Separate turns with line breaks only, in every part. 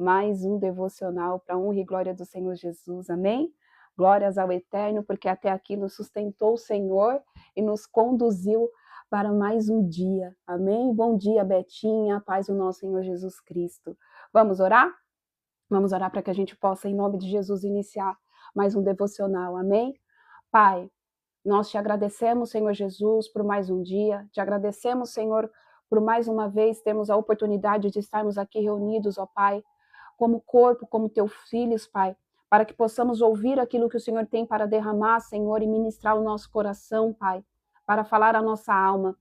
mais um devocional para honra e glória do Senhor Jesus, amém? Glórias ao Eterno, porque até aqui nos sustentou o Senhor e nos conduziu para mais um dia, amém? Bom dia, Betinha, paz do nosso Senhor Jesus Cristo. Vamos orar? Vamos orar para que a gente possa, em nome de Jesus, iniciar mais um devocional, amém? Pai, nós te agradecemos, Senhor Jesus, por mais um dia, te agradecemos, Senhor, por mais uma vez termos a oportunidade de estarmos aqui reunidos, ó Pai, como corpo, como teus filhos, Pai, para que possamos ouvir aquilo que o Senhor tem para derramar, Senhor, e ministrar o nosso coração, Pai, para falar a nossa alma.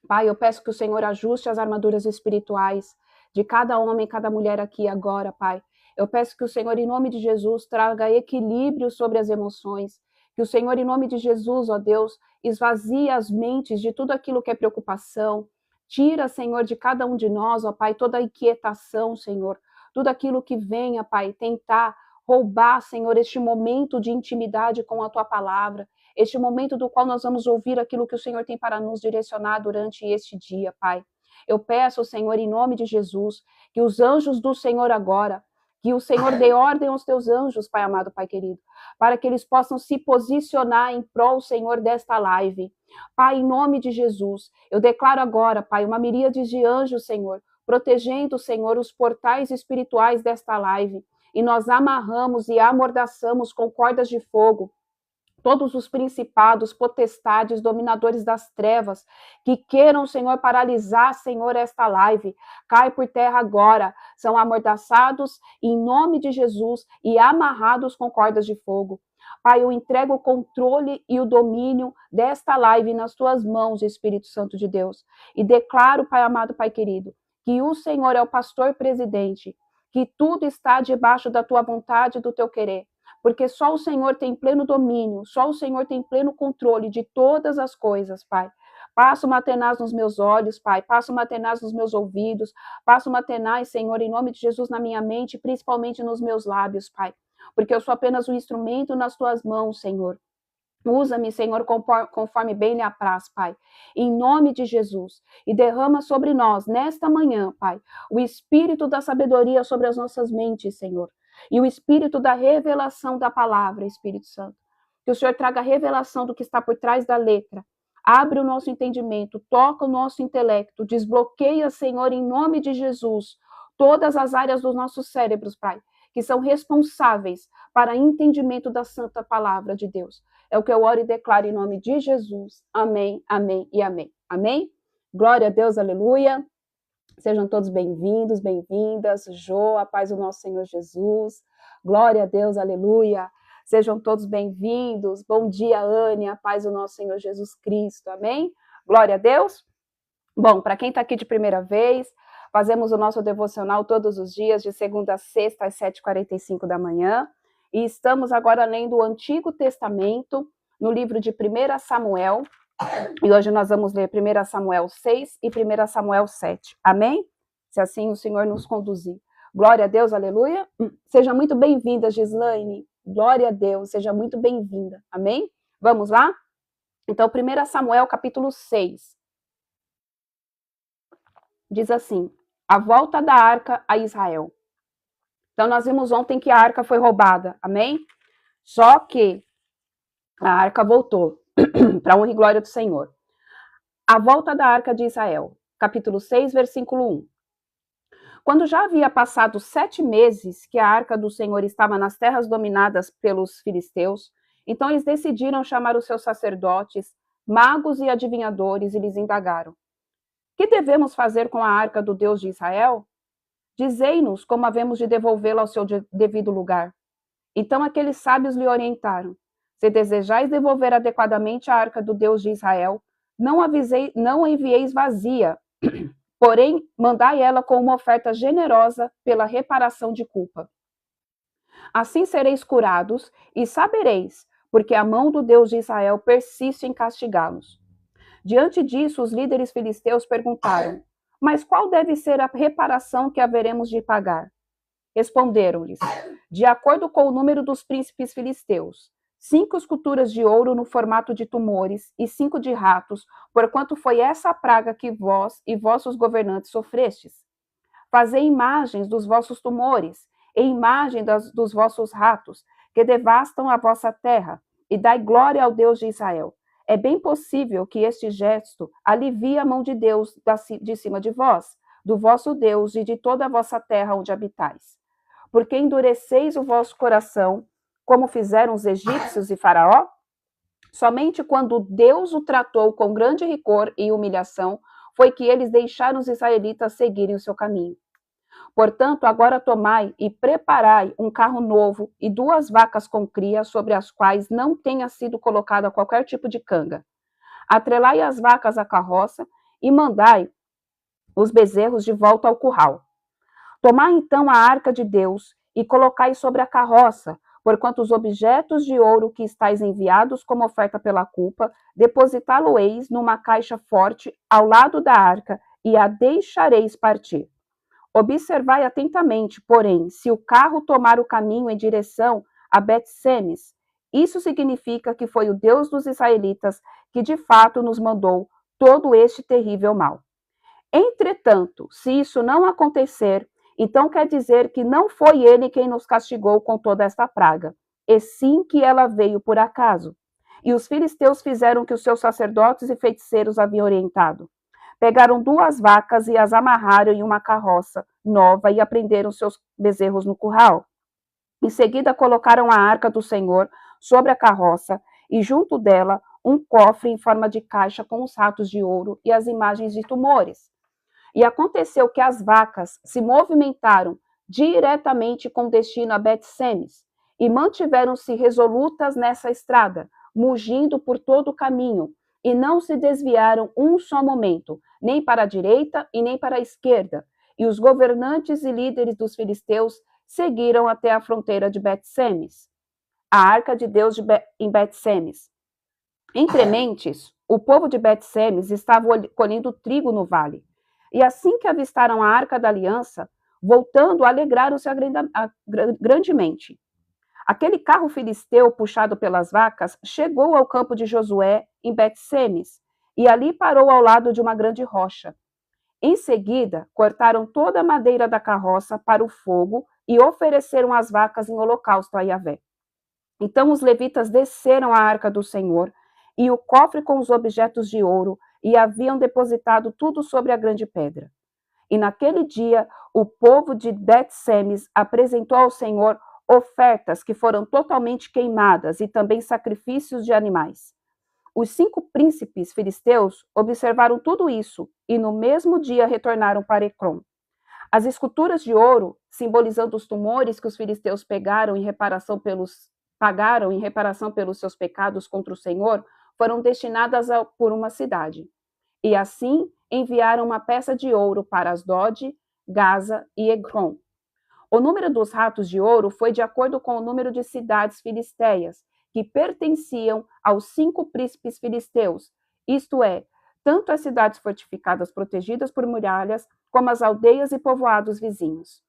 Pai, eu peço que o Senhor ajuste as armaduras espirituais de cada homem e cada mulher aqui agora, Pai. Eu peço que o Senhor, em nome de Jesus, traga equilíbrio sobre as emoções. Que o Senhor, em nome de Jesus, ó Deus, esvazie as mentes de tudo aquilo que é preocupação. Tira, Senhor, de cada um de nós, ó Pai, toda a inquietação, Senhor. Tudo aquilo que venha, Pai, tentar roubar, Senhor, este momento de intimidade com a Tua palavra. Este momento do qual nós vamos ouvir aquilo que o Senhor tem para nos direcionar durante este dia, Pai. Eu peço, Senhor, em nome de Jesus, que os anjos do Senhor agora, que o Senhor dê ordem aos teus anjos, Pai amado, Pai querido, para que eles possam se posicionar em prol, Senhor, desta live. Pai, em nome de Jesus, eu declaro agora, Pai, uma miríade de anjos, Senhor, protegendo, Senhor, os portais espirituais desta live. E nós amarramos e amordaçamos com cordas de fogo todos os principados, potestades, dominadores das trevas, que queiram, Senhor, paralisar, Senhor, esta live. Cai por terra agora, são amordaçados em nome de Jesus e amarrados com cordas de fogo. Pai, eu entrego o controle e o domínio desta live nas tuas mãos, Espírito Santo de Deus. E declaro, Pai amado, Pai querido, que o Senhor é o pastor presidente, que tudo está debaixo da tua vontade e do teu querer. Porque só o Senhor tem pleno domínio, só o Senhor tem pleno controle de todas as coisas, Pai. Passa uma tenaz nos meus olhos, Pai. Passa uma tenaz nos meus ouvidos. Passa uma tenaz, Senhor, em nome de Jesus, na minha mente, principalmente nos meus lábios, Pai. Porque eu sou apenas um instrumento nas tuas mãos, Senhor. Usa-me, Senhor, conforme bem lhe apraz, Pai, em nome de Jesus. E derrama sobre nós, nesta manhã, Pai, o espírito da sabedoria sobre as nossas mentes, Senhor. E o espírito da revelação da palavra, Espírito Santo. Que o Senhor traga a revelação do que está por trás da letra. Abre o nosso entendimento, toca o nosso intelecto, desbloqueia, Senhor, em nome de Jesus, todas as áreas dos nossos cérebros, Pai, que são responsáveis para entendimento da santa palavra de Deus. É o que eu oro e declaro em nome de Jesus. Amém, amém e amém. Amém? Glória a Deus, aleluia. Sejam todos bem-vindos, bem-vindas. Jô, a paz do nosso Senhor Jesus. Glória a Deus, aleluia. Sejam todos bem-vindos. Bom dia, Anne, a paz do nosso Senhor Jesus Cristo. Amém? Glória a Deus. Bom, para quem está aqui de primeira vez, fazemos o nosso devocional todos os dias, de segunda a sexta, às 7h45 da manhã. E estamos agora lendo o Antigo Testamento, no livro de 1 Samuel. E hoje nós vamos ler 1 Samuel 6 e 1 Samuel 7. Amém? Se assim o Senhor nos conduzir. Glória a Deus, aleluia. Seja muito bem-vinda, Gislaine. Glória a Deus, seja muito bem-vinda. Amém? Vamos lá? Então, 1 Samuel, capítulo 6. Diz assim: a volta da arca a Israel. Então, nós vimos ontem que a arca foi roubada. Amém? Só que a arca voltou. Para a honra e glória do Senhor. A volta da arca de Israel, capítulo 6, versículo 1. Quando já havia passado 7 meses que a arca do Senhor estava nas terras dominadas pelos filisteus, então eles decidiram chamar os seus sacerdotes, magos e adivinhadores e lhes indagaram: que devemos fazer com a arca do Deus de Israel? Dizei-nos como havemos de devolvê-la ao seu devido lugar. Então aqueles sábios lhe orientaram: se desejais devolver adequadamente a arca do Deus de Israel, não a envieis vazia, porém mandai ela com uma oferta generosa pela reparação de culpa. Assim sereis curados e sabereis, porque a mão do Deus de Israel persiste em castigá-los. Diante disso, os líderes filisteus perguntaram: mas qual deve ser a reparação que haveremos de pagar? Responderam-lhes: de acordo com o número dos príncipes filisteus, 5 esculturas de ouro no formato de tumores e 5 de ratos, porquanto foi essa a praga que vós e vossos governantes sofrestes. Fazei imagens dos vossos tumores, e imagem dos vossos ratos, que devastam a vossa terra, e dai glória ao Deus de Israel. É bem possível que este gesto alivie a mão de Deus de cima de vós, do vosso Deus e de toda a vossa terra onde habitais. Porque endureceis o vosso coração, como fizeram os egípcios e Faraó? Somente quando Deus o tratou com grande rigor e humilhação, foi que eles deixaram os israelitas seguirem o seu caminho. Portanto, agora tomai e preparai um carro novo e 2 vacas com cria, sobre as quais não tenha sido colocada qualquer tipo de canga. Atrelai as vacas à carroça e mandai os bezerros de volta ao curral. Tomai então a arca de Deus e colocai sobre a carroça, porquanto os objetos de ouro que estáis enviados como oferta pela culpa, depositá-lo-eis numa caixa forte ao lado da arca e a deixareis partir. Observai atentamente, porém, se o carro tomar o caminho em direção a Bet-Semes, isso significa que foi o Deus dos israelitas que de fato nos mandou todo este terrível mal. Entretanto, se isso não acontecer, então quer dizer que não foi ele quem nos castigou com toda esta praga, e sim que ela veio por acaso. E os filisteus fizeram que os seus sacerdotes e feiticeiros haviam orientado. Pegaram 2 vacas e as amarraram em uma carroça nova e prenderam seus bezerros no curral. Em seguida, colocaram a arca do Senhor sobre a carroça e, junto dela, um cofre em forma de caixa com os ratos de ouro e as imagens de tumores. E aconteceu que as vacas se movimentaram diretamente com destino a Bet-Semes e mantiveram-se resolutas nessa estrada, mugindo por todo o caminho, e não se desviaram um só momento, nem para a direita e nem para a esquerda. E os governantes e líderes dos filisteus seguiram até a fronteira de Bet-Semes, a arca de Deus em Bet-Semes. Entre mentes, o povo de Bet-Semes estava colhendo trigo no vale. E assim que avistaram a arca da aliança, voltando, alegraram-se grandemente. Aquele carro filisteu puxado pelas vacas chegou ao campo de Josué em Bet-Semes e ali parou ao lado de uma grande rocha. Em seguida, cortaram toda a madeira da carroça para o fogo e ofereceram as vacas em holocausto a Yahvé. Então os levitas desceram a arca do Senhor e o cofre com os objetos de ouro e haviam depositado tudo sobre a grande pedra. E naquele dia, o povo de Bet-Semes apresentou ao Senhor ofertas que foram totalmente queimadas e também sacrifícios de animais. Os 5 príncipes filisteus observaram tudo isso e no mesmo dia retornaram para Ecrom. As esculturas de ouro, simbolizando os tumores que os filisteus pagaram em reparação pelos seus pecados contra o Senhor, foram destinadas por uma cidade. E assim enviaram uma peça de ouro para Asdod, Gaza e Ecrom. O número dos ratos de ouro foi de acordo com o número de cidades filisteias, que pertenciam aos 5 príncipes filisteus, isto é, tanto as cidades fortificadas protegidas por muralhas, como as aldeias e povoados vizinhos.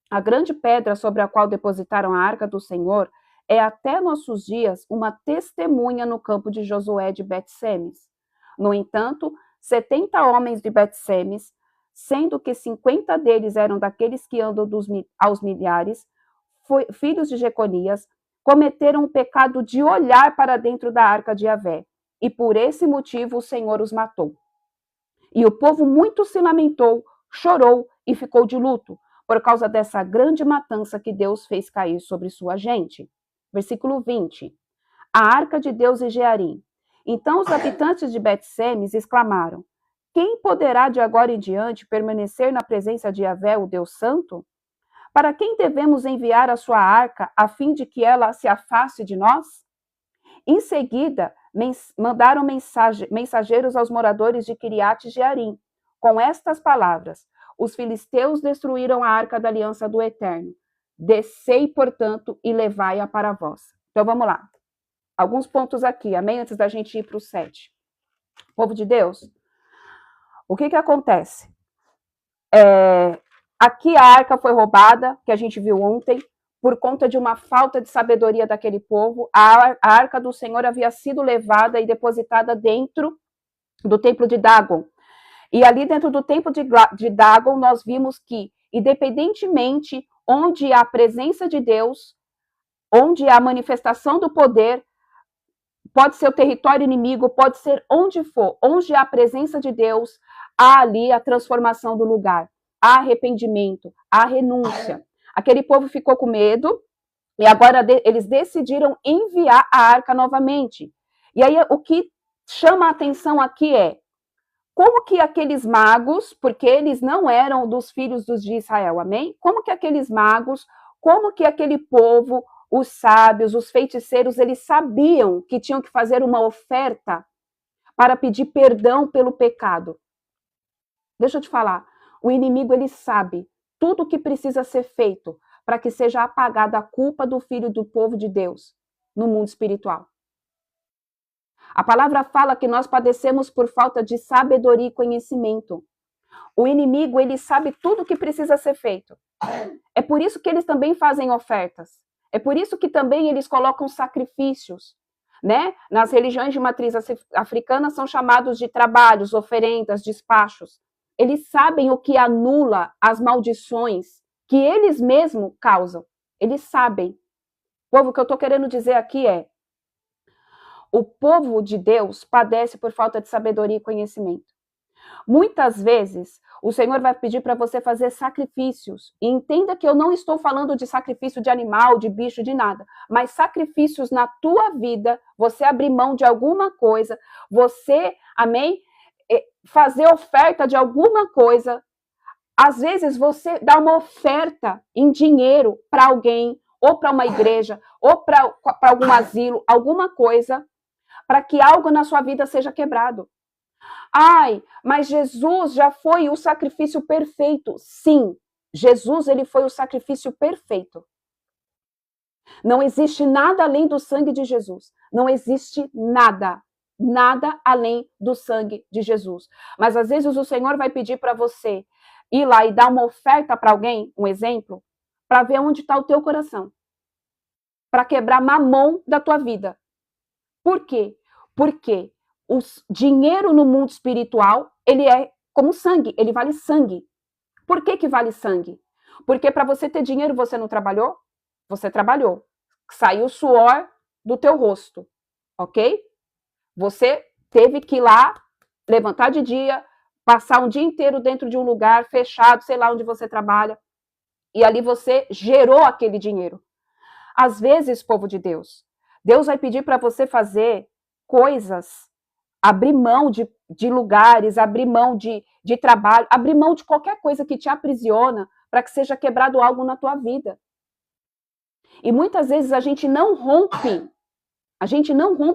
A grande pedra sobre a qual depositaram a arca do Senhor é até nossos dias uma testemunha no campo de Josué de Bet-Semes. No entanto, 70 homens de Bet-Semes, sendo que 50 deles eram daqueles que andam aos milhares, filhos de Jeconias, cometeram o pecado de olhar para dentro da arca de Yahvé, e por esse motivo o Senhor os matou. E o povo muito se lamentou, chorou e ficou de luto, por causa dessa grande matança que Deus fez cair sobre sua gente. Versículo 20. A arca de Deus em Jearim. Então os habitantes de Bet-Semes exclamaram: quem poderá de agora em diante permanecer na presença de Yahvé, o Deus Santo? Para quem devemos enviar a sua arca, a fim de que ela se afaste de nós? Em seguida, mandaram mensageiros aos moradores de Kiriat Jearim, com estas palavras: os filisteus destruíram a arca da aliança do Eterno. Descei, portanto, e levai-a para vós. Então vamos lá. Alguns pontos aqui, amém? Antes da gente ir para o 7. Povo de Deus, o que acontece? Aqui a arca foi roubada, que a gente viu ontem, por conta de uma falta de sabedoria daquele povo. A arca do Senhor havia sido levada e depositada dentro do templo de Dagon. E ali dentro do templo de Dagon, nós vimos que independentemente onde há a presença de Deus, onde há a manifestação do poder, pode ser o território inimigo, pode ser onde for, onde há a presença de Deus, há ali a transformação do lugar, há arrependimento, há renúncia. Aquele povo ficou com medo e agora eles decidiram enviar a arca novamente. E aí o que chama a atenção aqui é como que aqueles magos, porque eles não eram dos filhos de Israel, amém? Como que aqueles magos, como que aquele povo, os sábios, os feiticeiros, eles sabiam que tinham que fazer uma oferta para pedir perdão pelo pecado? Deixa eu te falar, o inimigo, ele sabe tudo o que precisa ser feito para que seja apagada a culpa do filho do povo de Deus no mundo espiritual. A palavra fala que nós padecemos por falta de sabedoria e conhecimento. O inimigo, ele sabe tudo o que precisa ser feito. É por isso que eles também fazem ofertas. É por isso que também eles colocam sacrifícios, né? Nas religiões de matriz africana são chamados de trabalhos, oferendas, despachos. Eles sabem o que anula as maldições que eles mesmos causam. Eles sabem. Povo, o que eu estou querendo dizer aqui é: o povo de Deus padece por falta de sabedoria e conhecimento. Muitas vezes, o Senhor vai pedir para você fazer sacrifícios. E entenda que eu não estou falando de sacrifício de animal, de bicho, de nada. Mas sacrifícios na tua vida, você abrir mão de alguma coisa, você, amém? Fazer oferta de alguma coisa. Às vezes, você dá uma oferta em dinheiro para alguém, ou para uma igreja, ou para algum asilo, alguma coisa, para que algo na sua vida seja quebrado. Ai, mas Jesus já foi o sacrifício perfeito. Sim, Jesus, ele foi o sacrifício perfeito. Não existe nada além do sangue de Jesus. Não existe nada, nada além do sangue de Jesus. Mas às vezes o Senhor vai pedir para você ir lá e dar uma oferta para alguém, um exemplo, para ver onde está o teu coração. Para quebrar mamão da tua vida. Por quê? Porque o dinheiro no mundo espiritual, ele é como sangue, ele vale sangue. Por que vale sangue? Porque para você ter dinheiro, você não trabalhou? Você trabalhou. Saiu suor do teu rosto, ok? Você teve que ir lá, levantar de dia, passar um dia inteiro dentro de um lugar fechado, sei lá onde você trabalha, e ali você gerou aquele dinheiro. Às vezes, povo de Deus, Deus vai pedir para você fazer coisas, abrir mão de lugares, abrir mão de trabalho, abrir mão de qualquer coisa que te aprisiona para que seja quebrado algo na tua vida. E muitas vezes a gente não rompe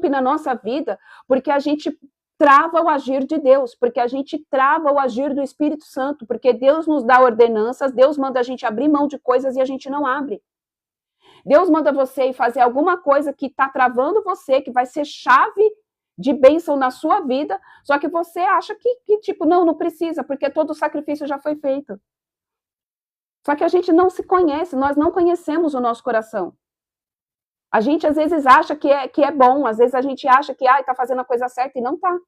na nossa vida porque a gente trava o agir de Deus, porque a gente trava o agir do Espírito Santo, porque Deus nos dá ordenanças, Deus manda a gente abrir mão de coisas e a gente não abre. Deus manda você ir fazer alguma coisa que está travando você, que vai ser chave de bênção na sua vida, só que você acha que tipo, não precisa, porque todo o sacrifício já foi feito. Só que a gente não se conhece, nós não conhecemos o nosso coração. A gente às vezes acha que é bom, às vezes a gente acha que está fazendo a coisa certa e não está.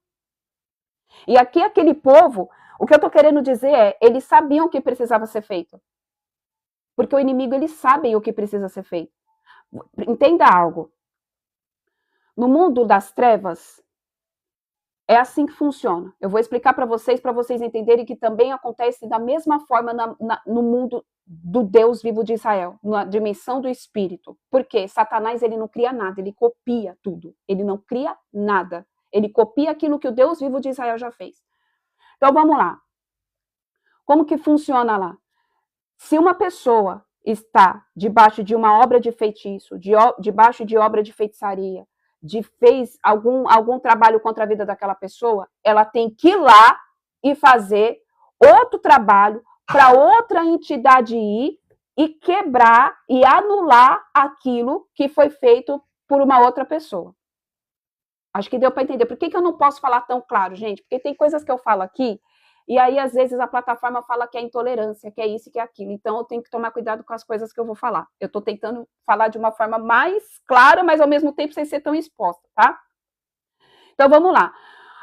E aqui aquele povo, o que eu estou querendo dizer é, eles sabiam o que precisava ser feito. Porque o inimigo, eles sabem o que precisa ser feito. Entenda algo. No mundo das trevas, é assim que funciona. Eu vou explicar para vocês entenderem que também acontece da mesma forma no mundo do Deus vivo de Israel, na dimensão do Espírito. Porque Satanás, ele não cria nada, ele copia tudo. Ele não cria nada. Ele copia aquilo que o Deus vivo de Israel já fez. Então, vamos lá. Como que funciona lá? Se uma pessoa está debaixo de uma obra de feitiço, debaixo de obra de feitiçaria, fez algum trabalho contra a vida daquela pessoa, ela tem que ir lá e fazer outro trabalho para outra entidade ir e quebrar e anular aquilo que foi feito por uma outra pessoa. Acho que deu para entender. Por que eu não posso falar tão claro, gente? Porque tem coisas que eu falo aqui e aí, às vezes, a plataforma fala que é intolerância, que é isso, que é aquilo. Então, eu tenho que tomar cuidado com as coisas que eu vou falar. Eu estou tentando falar de uma forma mais clara, mas, ao mesmo tempo, sem ser tão exposta, tá? Então, vamos lá.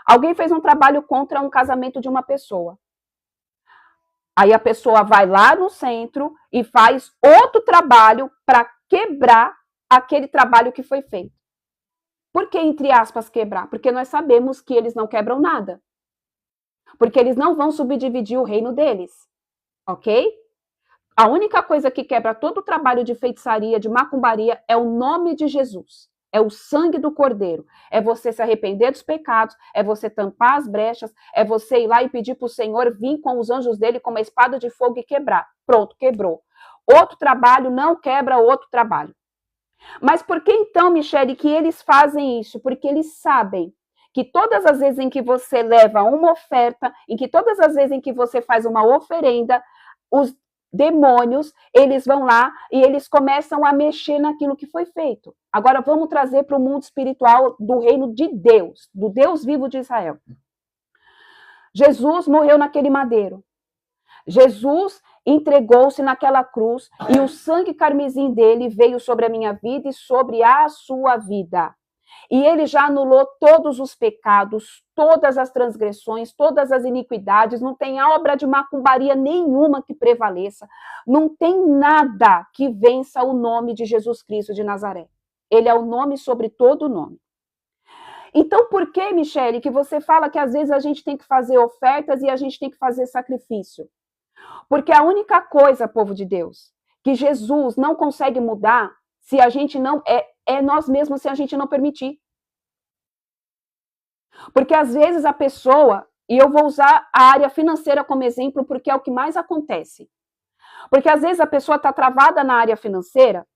Alguém fez um trabalho contra um casamento de uma pessoa. Aí a pessoa vai lá no centro e faz outro trabalho para quebrar aquele trabalho que foi feito. Por que, entre aspas, quebrar? Porque nós sabemos que eles não quebram nada. Porque eles não vão subdividir o reino deles. Ok? A única coisa que quebra todo o trabalho de feitiçaria, de macumbaria, é o nome de Jesus. É o sangue do Cordeiro. É você se arrepender dos pecados, é você tampar as brechas, é você ir lá e pedir para o Senhor vir com os anjos dele com uma espada de fogo e quebrar. Pronto, quebrou. Outro trabalho não quebra outro trabalho. Mas por que então, Michele, que eles fazem isso? Porque eles sabem que todas as vezes em que você leva uma oferta, em que todas as vezes em que você faz uma oferenda, os demônios, eles vão lá e eles começam a mexer naquilo que foi feito. Agora vamos trazer para o mundo espiritual do reino de Deus, do Deus vivo de Israel. Jesus morreu naquele madeiro. Jesus entregou-se naquela cruz e o sangue carmesim dele veio sobre a minha vida e sobre a sua vida. E ele já anulou todos os pecados, todas as transgressões, todas as iniquidades, não tem obra de macumbaria nenhuma que prevaleça, não tem nada que vença o nome de Jesus Cristo de Nazaré. Ele é o nome sobre todo nome. Então, por que, Michele, que você fala que às vezes a gente tem que fazer ofertas e a gente tem que fazer sacrifício? Porque a única coisa, povo de Deus, que Jesus não consegue mudar se a gente não é nós mesmos, se a gente não permitir. Porque às vezes a pessoa, e eu vou usar a área financeira como exemplo, porque é o que mais acontece. Porque às vezes a pessoa está travada na área financeira,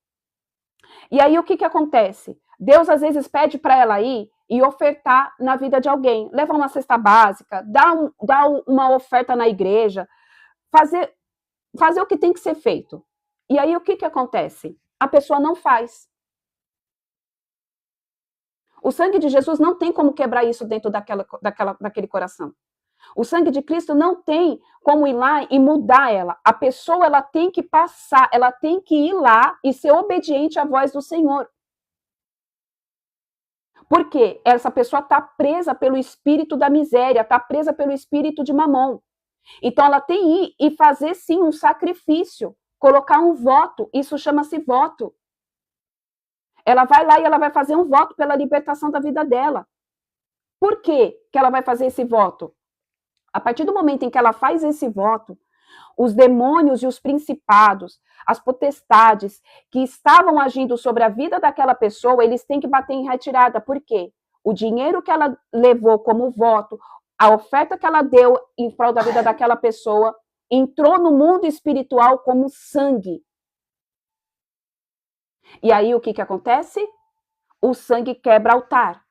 e aí o que acontece? Deus às vezes pede para ela ir e ofertar na vida de alguém. Leva uma cesta básica, dá uma oferta na igreja, fazer o que tem que ser feito. E aí o que acontece? A pessoa não faz. O sangue de Jesus não tem como quebrar isso dentro daquele coração. O sangue de Cristo não tem como ir lá e mudar ela. A pessoa ela tem que passar, ela tem que ir lá e ser obediente à voz do Senhor. Por quê? Essa pessoa está presa pelo espírito da miséria, está presa pelo espírito de mamon. Então ela tem que ir e fazer sim um sacrifício, colocar um voto, isso chama-se voto. Ela vai lá e ela vai fazer um voto pela libertação da vida dela. Por que ela vai fazer esse voto? A partir do momento em que ela faz esse voto, os demônios e os principados, as potestades que estavam agindo sobre a vida daquela pessoa, eles têm que bater em retirada. Por quê? O dinheiro que ela levou como voto, a oferta que ela deu em prol da vida daquela pessoa, entrou no mundo espiritual como sangue. E aí o que acontece? O sangue quebra altar.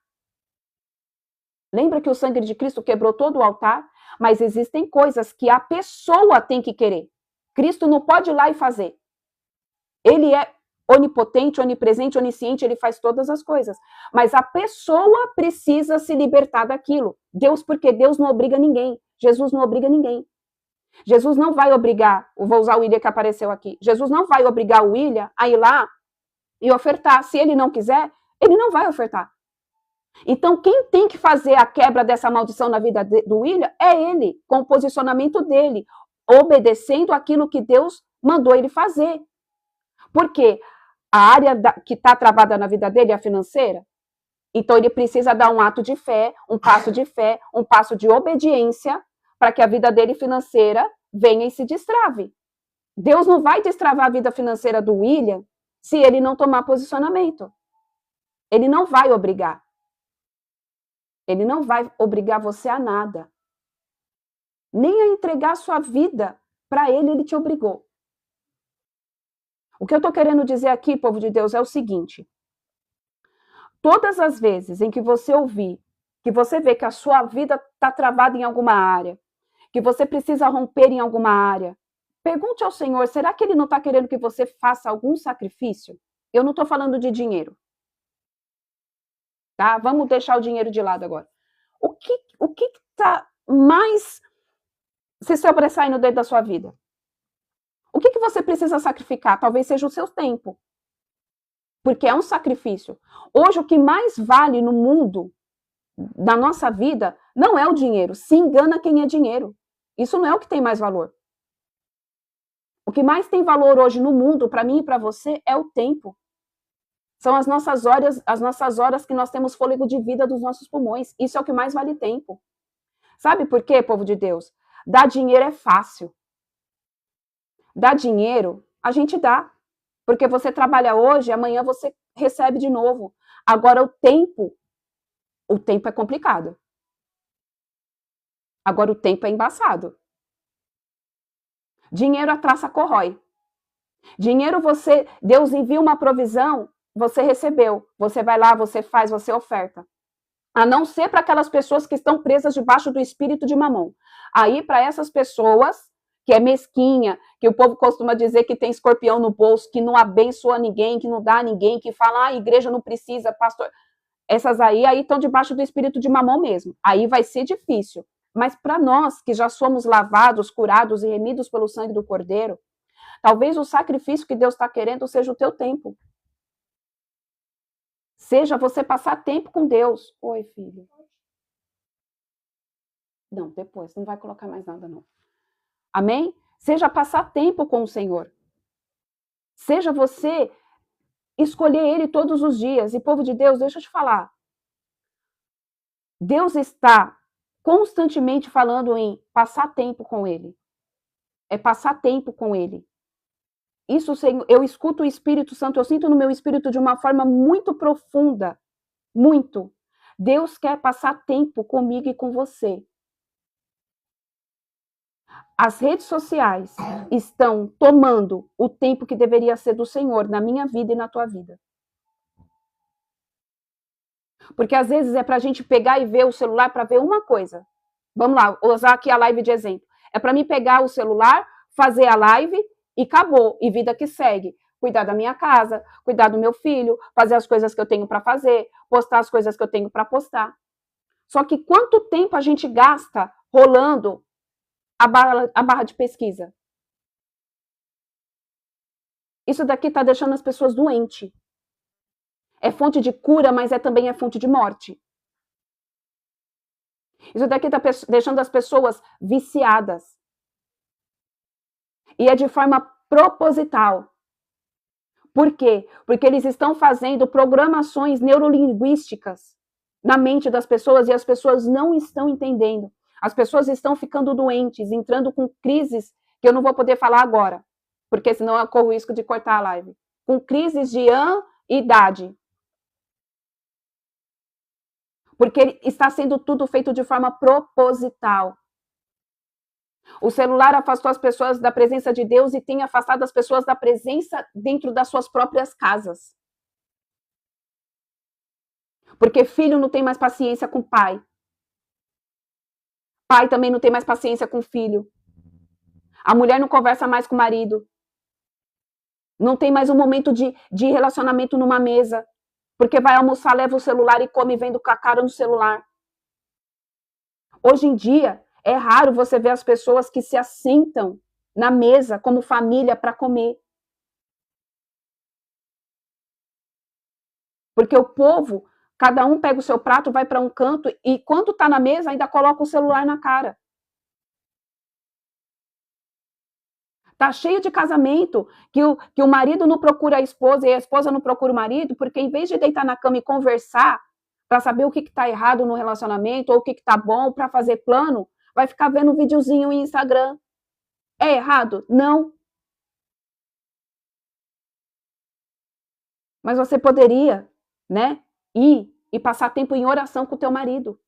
Lembra que o sangue de Cristo quebrou todo o altar? Mas existem coisas que a pessoa tem que querer. Cristo não pode ir lá e fazer. Ele é onipotente, onipresente, onisciente, ele faz todas as coisas. Mas a pessoa precisa se libertar daquilo. Porque Deus não obriga ninguém. Jesus não obriga ninguém. Jesus não vai obrigar, vou usar o William que apareceu aqui, Jesus não vai obrigar o William a ir lá e ofertar. Se ele não quiser, ele não vai ofertar. Então, quem tem que fazer a quebra dessa maldição na vida do William é ele, com o posicionamento dele, obedecendo aquilo que Deus mandou ele fazer. Porque a área que está travada na vida dele é a financeira. Então, ele precisa dar um ato de fé, um passo de obediência, para que a vida dele financeira venha e se destrave. Deus não vai destravar a vida financeira do William se ele não tomar posicionamento. Ele não vai obrigar. Ele não vai obrigar você a nada. Nem a entregar a sua vida para ele, ele te obrigou. O que eu estou querendo dizer aqui, povo de Deus, é o seguinte. Todas as vezes em que você ouvir, que você vê que a sua vida está travada em alguma área, que você precisa romper em alguma área, pergunte ao Senhor, será que ele não está querendo que você faça algum sacrifício? Eu não estou falando de dinheiro. Tá? Vamos deixar o dinheiro de lado agora. O que está mais se sobressaindo dentro da sua vida? O que você precisa sacrificar? Talvez seja o seu tempo. Porque é um sacrifício. Hoje, o que mais vale no mundo, na nossa vida, não é o dinheiro. Se engana quem é dinheiro. Isso não é o que tem mais valor. O que mais tem valor hoje no mundo, para mim e para você, é o tempo. São as nossas horas que nós temos fôlego de vida dos nossos pulmões. Isso é o que mais vale tempo. Sabe por quê, povo de Deus? Dar dinheiro é fácil. Dar dinheiro, a gente dá. Porque você trabalha hoje, amanhã você recebe de novo. Agora o tempo é complicado. Agora o tempo é embaçado. Dinheiro a traça corrói. Dinheiro Deus envia uma provisão, você recebeu. Você vai lá, você faz, você oferta. A não ser para aquelas pessoas que estão presas debaixo do espírito de Mamon. Aí, para essas pessoas, que é mesquinha, que o povo costuma dizer que tem escorpião no bolso, que não abençoa ninguém, que não dá a ninguém, que fala, a igreja não precisa, pastor. Essas aí estão debaixo do espírito de Mamon mesmo. Aí vai ser difícil. Mas para nós, que já somos lavados, curados e remidos pelo sangue do Cordeiro, talvez o sacrifício que Deus está querendo seja o teu tempo. Seja você passar tempo com Deus. Oi, filho. Não, depois, não vai colocar mais nada, não. Amém? Seja passar tempo com o Senhor. Seja você escolher Ele todos os dias. E, povo de Deus, deixa eu te falar. Deus está constantemente falando em passar tempo com Ele. É passar tempo com Ele. Isso, Senhor, eu escuto o Espírito Santo, eu sinto no meu espírito de uma forma muito profunda. Muito. Deus quer passar tempo comigo e com você. As redes sociais estão tomando o tempo que deveria ser do Senhor na minha vida e na tua vida. Porque às vezes é para a gente pegar e ver o celular para ver uma coisa. Vamos lá, usar aqui a live de exemplo. É para mim pegar o celular, fazer a live e acabou. E vida que segue. Cuidar da minha casa, cuidar do meu filho, fazer as coisas que eu tenho para fazer, postar as coisas que eu tenho para postar. Só que quanto tempo a gente gasta rolando a barra de pesquisa? Isso daqui está deixando as pessoas doentes. É fonte de cura, mas também é fonte de morte. Isso daqui está deixando as pessoas viciadas. E é de forma proposital. Por quê? Porque eles estão fazendo programações neurolinguísticas na mente das pessoas e as pessoas não estão entendendo. As pessoas estão ficando doentes, entrando com crises que eu não vou poder falar agora, porque senão eu corro o risco de cortar a live. Com crises de idade. Porque está sendo tudo feito de forma proposital. O celular afastou as pessoas da presença de Deus e tem afastado as pessoas da presença dentro das suas próprias casas. Porque filho não tem mais paciência com pai. Pai também não tem mais paciência com filho. A mulher não conversa mais com o marido. Não tem mais um momento de relacionamento numa mesa. Porque vai almoçar, leva o celular e come vendo com a cara no celular. Hoje em dia, é raro você ver as pessoas que se assentam na mesa como família para comer. Porque o povo, cada um pega o seu prato, vai para um canto e quando está na mesa ainda coloca o celular na cara. Tá cheio de casamento que o marido não procura a esposa e a esposa não procura o marido, porque em vez de deitar na cama e conversar para saber o que está errado no relacionamento ou o que está bom para fazer plano, vai ficar vendo um videozinho no Instagram. É errado? Não. Mas você poderia, né, ir e passar tempo em oração com o teu marido.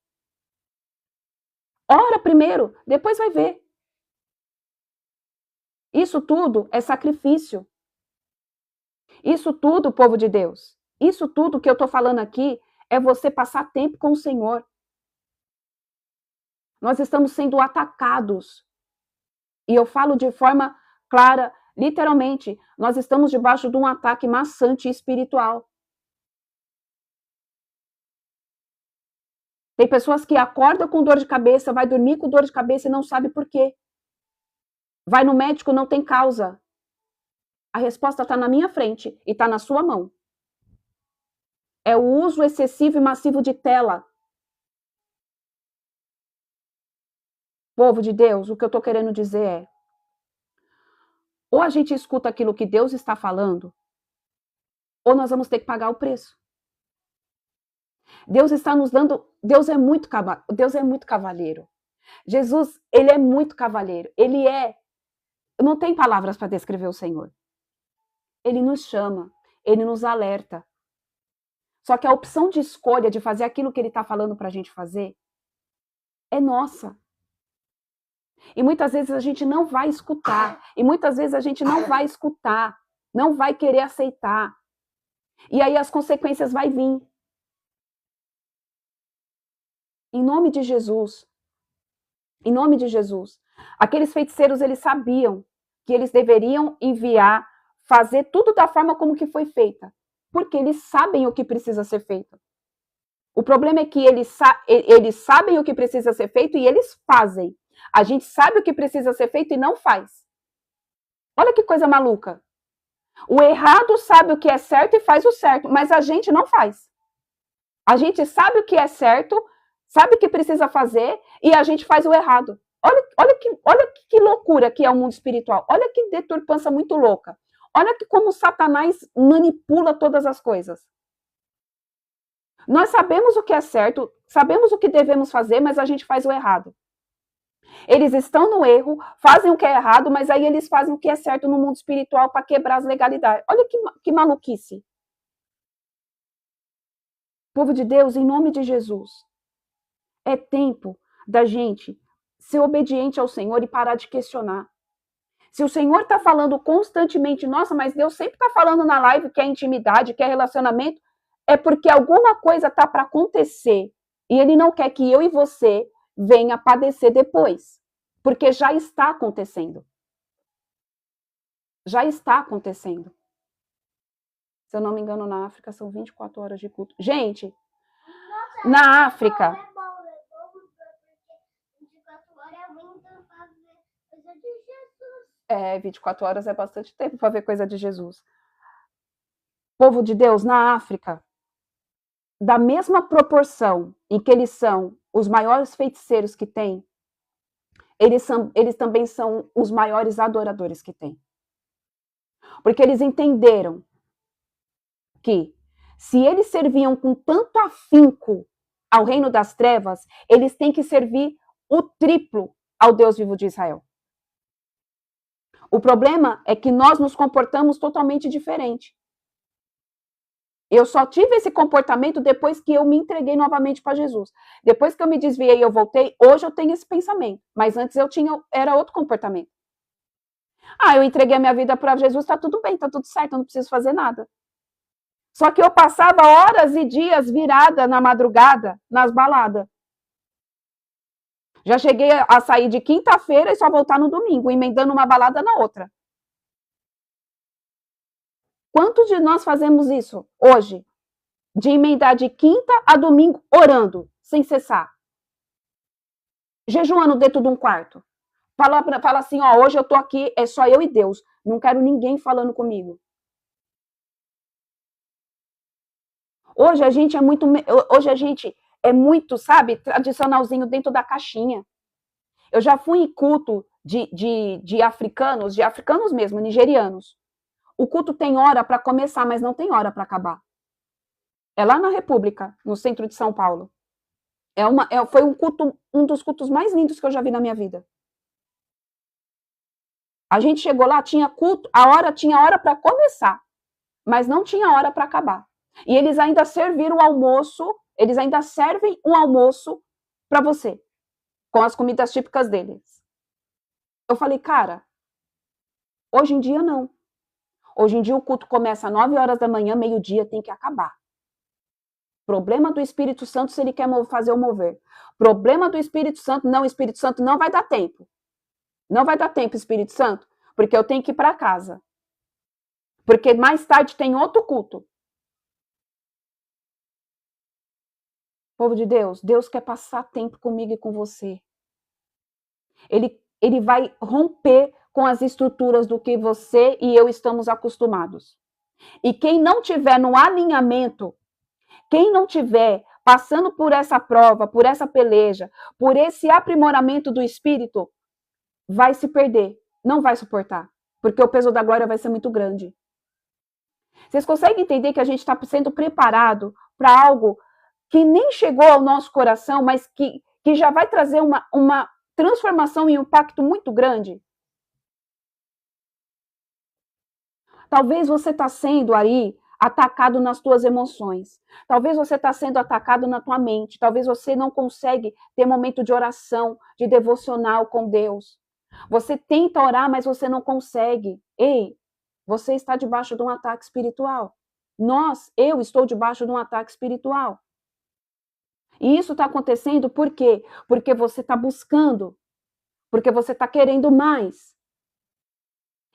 Ora primeiro, depois vai ver. Isso tudo é sacrifício. Isso tudo, povo de Deus, isso tudo que eu estou falando aqui é você passar tempo com o Senhor. Nós estamos sendo atacados. E eu falo de forma clara, literalmente, nós estamos debaixo de um ataque maçante espiritual. Tem pessoas que acordam com dor de cabeça, vai dormir com dor de cabeça e não sabe por quê. Vai no médico, não tem causa. A resposta está na minha frente e está na sua mão. É o uso excessivo e massivo de tela. Povo de Deus, o que eu estou querendo dizer é: Ou a gente escuta aquilo que Deus está falando, ou nós vamos ter que pagar o preço. Deus está nos dando, Deus é muito cavalheiro. Jesus, ele é muito cavalheiro. Ele é, não tem palavras para descrever o Senhor. Ele nos chama, ele nos alerta. Só que a opção de escolha de fazer aquilo que ele está falando para a gente fazer é nossa. E muitas vezes a gente não vai escutar. E muitas vezes a gente não vai escutar. Não vai querer aceitar. E aí as consequências vão vir. Em nome de Jesus. Em nome de Jesus. Aqueles feiticeiros, eles sabiam que eles deveriam enviar, fazer tudo da forma como que foi feita. Porque eles sabem o que precisa ser feito. O problema é que eles sabem o que precisa ser feito e eles fazem. A gente sabe o que precisa ser feito e não faz. Olha que coisa maluca. O errado sabe o que é certo e faz o certo, mas a gente não faz. A gente sabe o que é certo, sabe o que precisa fazer e a gente faz o errado. Olha que loucura que é o mundo espiritual. Olha que deturpância muito louca. Olha que como Satanás manipula todas as coisas. Nós sabemos o que é certo, sabemos o que devemos fazer, mas a gente faz o errado. Eles estão no erro, fazem o que é errado, mas aí eles fazem o que é certo no mundo espiritual para quebrar as legalidades. Olha que maluquice. Povo de Deus, em nome de Jesus, é tempo da gente ser obediente ao Senhor e parar de questionar. Se o Senhor está falando constantemente, nossa, mas Deus sempre está falando na live que é intimidade, que é relacionamento, é porque alguma coisa está para acontecer e Ele não quer que eu e você venha padecer depois, porque já está acontecendo. Já está acontecendo. Se eu não me engano, na África são 24 horas de culto. Gente, na África... É, 24 horas é bastante tempo para ver coisa de Jesus. Povo de Deus, na África, da mesma proporção em que eles são os maiores feiticeiros que tem, eles também são os maiores adoradores que tem. Porque eles entenderam que se eles serviam com tanto afinco ao reino das trevas, eles têm que servir o triplo ao Deus vivo de Israel. O problema é que nós nos comportamos totalmente diferente. Eu só tive esse comportamento depois que eu me entreguei novamente para Jesus. Depois que eu me desviei e eu voltei, hoje eu tenho esse pensamento. Mas antes era outro comportamento. Eu entreguei a minha vida para Jesus, tá tudo bem, tá tudo certo, eu não preciso fazer nada. Só que eu passava horas e dias virada na madrugada, nas baladas. Já cheguei a sair de quinta-feira e só voltar no domingo, emendando uma balada na outra. Quantos de nós fazemos isso hoje? De emendar de quinta a domingo, orando, sem cessar. Jejuando dentro de um quarto. Fala assim, hoje eu tô aqui, é só eu e Deus. Não quero ninguém falando comigo. Hoje a gente é muito, sabe, tradicionalzinho dentro da caixinha. Eu já fui em culto de africanos mesmo, nigerianos. O culto tem hora para começar, mas não tem hora para acabar. É lá na República, no centro de São Paulo. Foi um dos cultos mais lindos que eu já vi na minha vida. A gente chegou lá, tinha culto, tinha hora para começar, mas não tinha hora para acabar. E eles ainda serviram o almoço, eles ainda servem um almoço para você, com as comidas típicas deles. Eu falei, cara, hoje em dia não. Hoje em dia o culto começa às 9 horas da manhã, meio-dia tem que acabar. Problema do Espírito Santo se ele quer fazer o mover. Problema do Espírito Santo, não, Espírito Santo não vai dar tempo. Não vai dar tempo, Espírito Santo, porque eu tenho que ir para casa. Porque mais tarde tem outro culto. Povo de Deus, Deus quer passar tempo comigo e com você. Ele vai romper com as estruturas do que você e eu estamos acostumados. E quem não tiver no alinhamento, quem não tiver passando por essa prova, por essa peleja, por esse aprimoramento do espírito, vai se perder, não vai suportar. porque o peso da glória vai ser muito grande. Vocês conseguem entender que a gente está sendo preparado para algo que nem chegou ao nosso coração, mas que já vai trazer uma transformação e um impacto muito grande? Talvez você está sendo aí atacado nas tuas emoções. Talvez você está sendo atacado na tua mente. Talvez você não consegue ter momento de oração, de devocional com Deus. Você tenta orar, mas você não consegue. Ei, você está debaixo de um ataque espiritual. Eu estou debaixo de um ataque espiritual. E isso está acontecendo por quê? Porque você está buscando, porque você está querendo mais.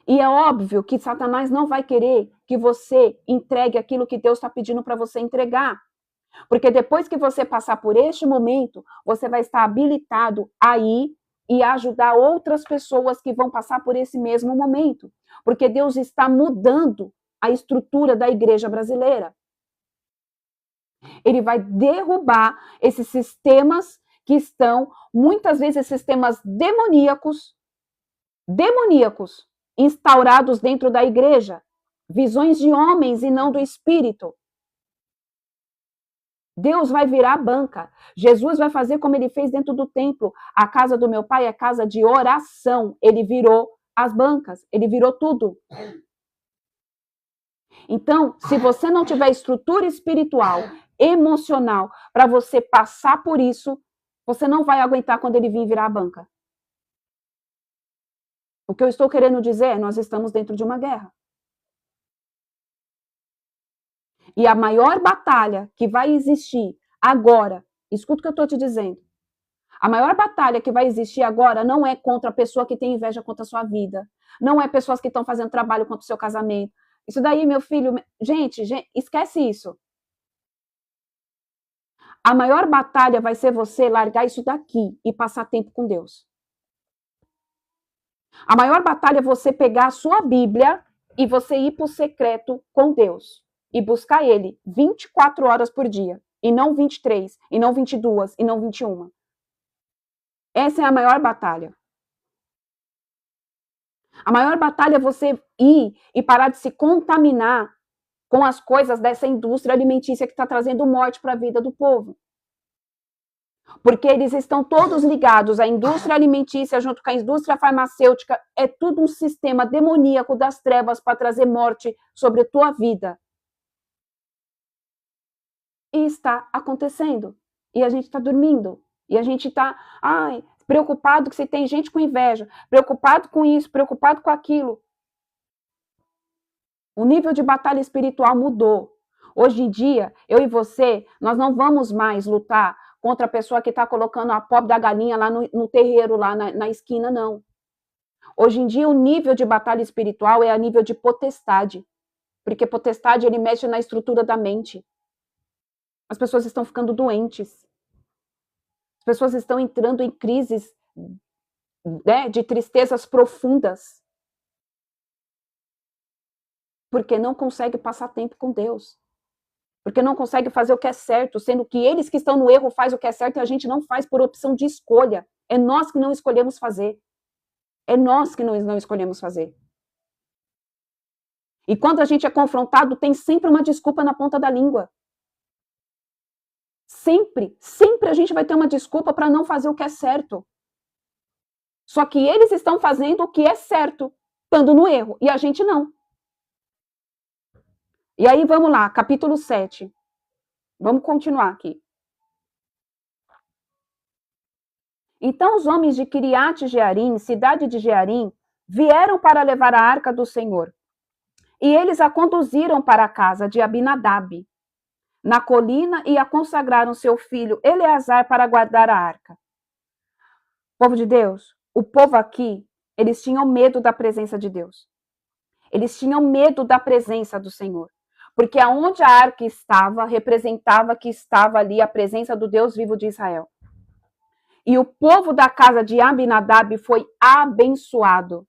E é óbvio que Satanás não vai querer que você entregue aquilo que Deus está pedindo para você entregar. Porque depois que você passar por este momento, você vai estar habilitado a ir e ajudar outras pessoas que vão passar por esse mesmo momento. Porque Deus está mudando a estrutura da igreja brasileira. Ele vai derrubar esses sistemas que estão, muitas vezes, sistemas demoníacos, instaurados dentro da igreja. Visões de homens e não do espírito. Deus vai virar a banca. Jesus vai fazer como ele fez dentro do templo. A casa do meu pai é casa de oração. Ele virou as bancas, ele virou tudo. Então, se você não tiver estrutura espiritual, emocional, para você passar por isso, você não vai aguentar quando ele vir virar a banca. O que eu estou querendo dizer é, nós estamos dentro de uma guerra. E a maior batalha que vai existir agora, escuta o que eu estou te dizendo, a maior batalha que vai existir agora não é contra a pessoa que tem inveja contra a sua vida, não é pessoas que estão fazendo trabalho contra o seu casamento. Isso daí, meu filho, gente, esquece isso. A maior batalha vai ser você largar isso daqui e passar tempo com Deus. A maior batalha é você pegar a sua Bíblia e você ir para o secreto com Deus e buscar ele 24 horas por dia, e não 23, e não 22, e não 21. Essa é a maior batalha. A maior batalha é você ir e parar de se contaminar com as coisas dessa indústria alimentícia que está trazendo morte para a vida do povo. Porque eles estão todos ligados à indústria alimentícia junto com a indústria farmacêutica. É tudo um sistema demoníaco das trevas para trazer morte sobre a tua vida. E está acontecendo. E a gente está dormindo. E a gente está preocupado que se tem gente com inveja, preocupado com isso, preocupado com aquilo. O nível de batalha espiritual mudou. Hoje em dia, eu e você, nós não vamos mais lutar contra a pessoa que está colocando a pobre da galinha lá no terreiro, lá na esquina, não. Hoje em dia, o nível de batalha espiritual é a nível de potestade. Porque potestade, ele mexe na estrutura da mente. As pessoas estão ficando doentes. As pessoas estão entrando em crises, né, de tristezas profundas. Porque não consegue passar tempo com Deus. Porque não consegue fazer o que é certo, sendo que eles que estão no erro fazem o que é certo e a gente não faz por opção de escolha. É nós que não escolhemos fazer. É nós que não escolhemos fazer. E quando a gente é confrontado, tem sempre uma desculpa na ponta da língua. Sempre a gente vai ter uma desculpa para não fazer o que é certo. Só que eles estão fazendo o que é certo, estando no erro, e a gente não. E aí, vamos lá, capítulo 7. Vamos continuar aqui. Então os homens de Kiriat Jearim, cidade de Jearim, vieram para levar a arca do Senhor. E eles a conduziram para a casa de Abinadab, na colina, e a consagraram seu filho Eleazar para guardar a arca. Povo de Deus, o povo aqui, eles tinham medo da presença de Deus. Eles tinham medo da presença do Senhor. Porque aonde a arca estava, representava que estava ali a presença do Deus vivo de Israel. E o povo da casa de Abinadab foi abençoado.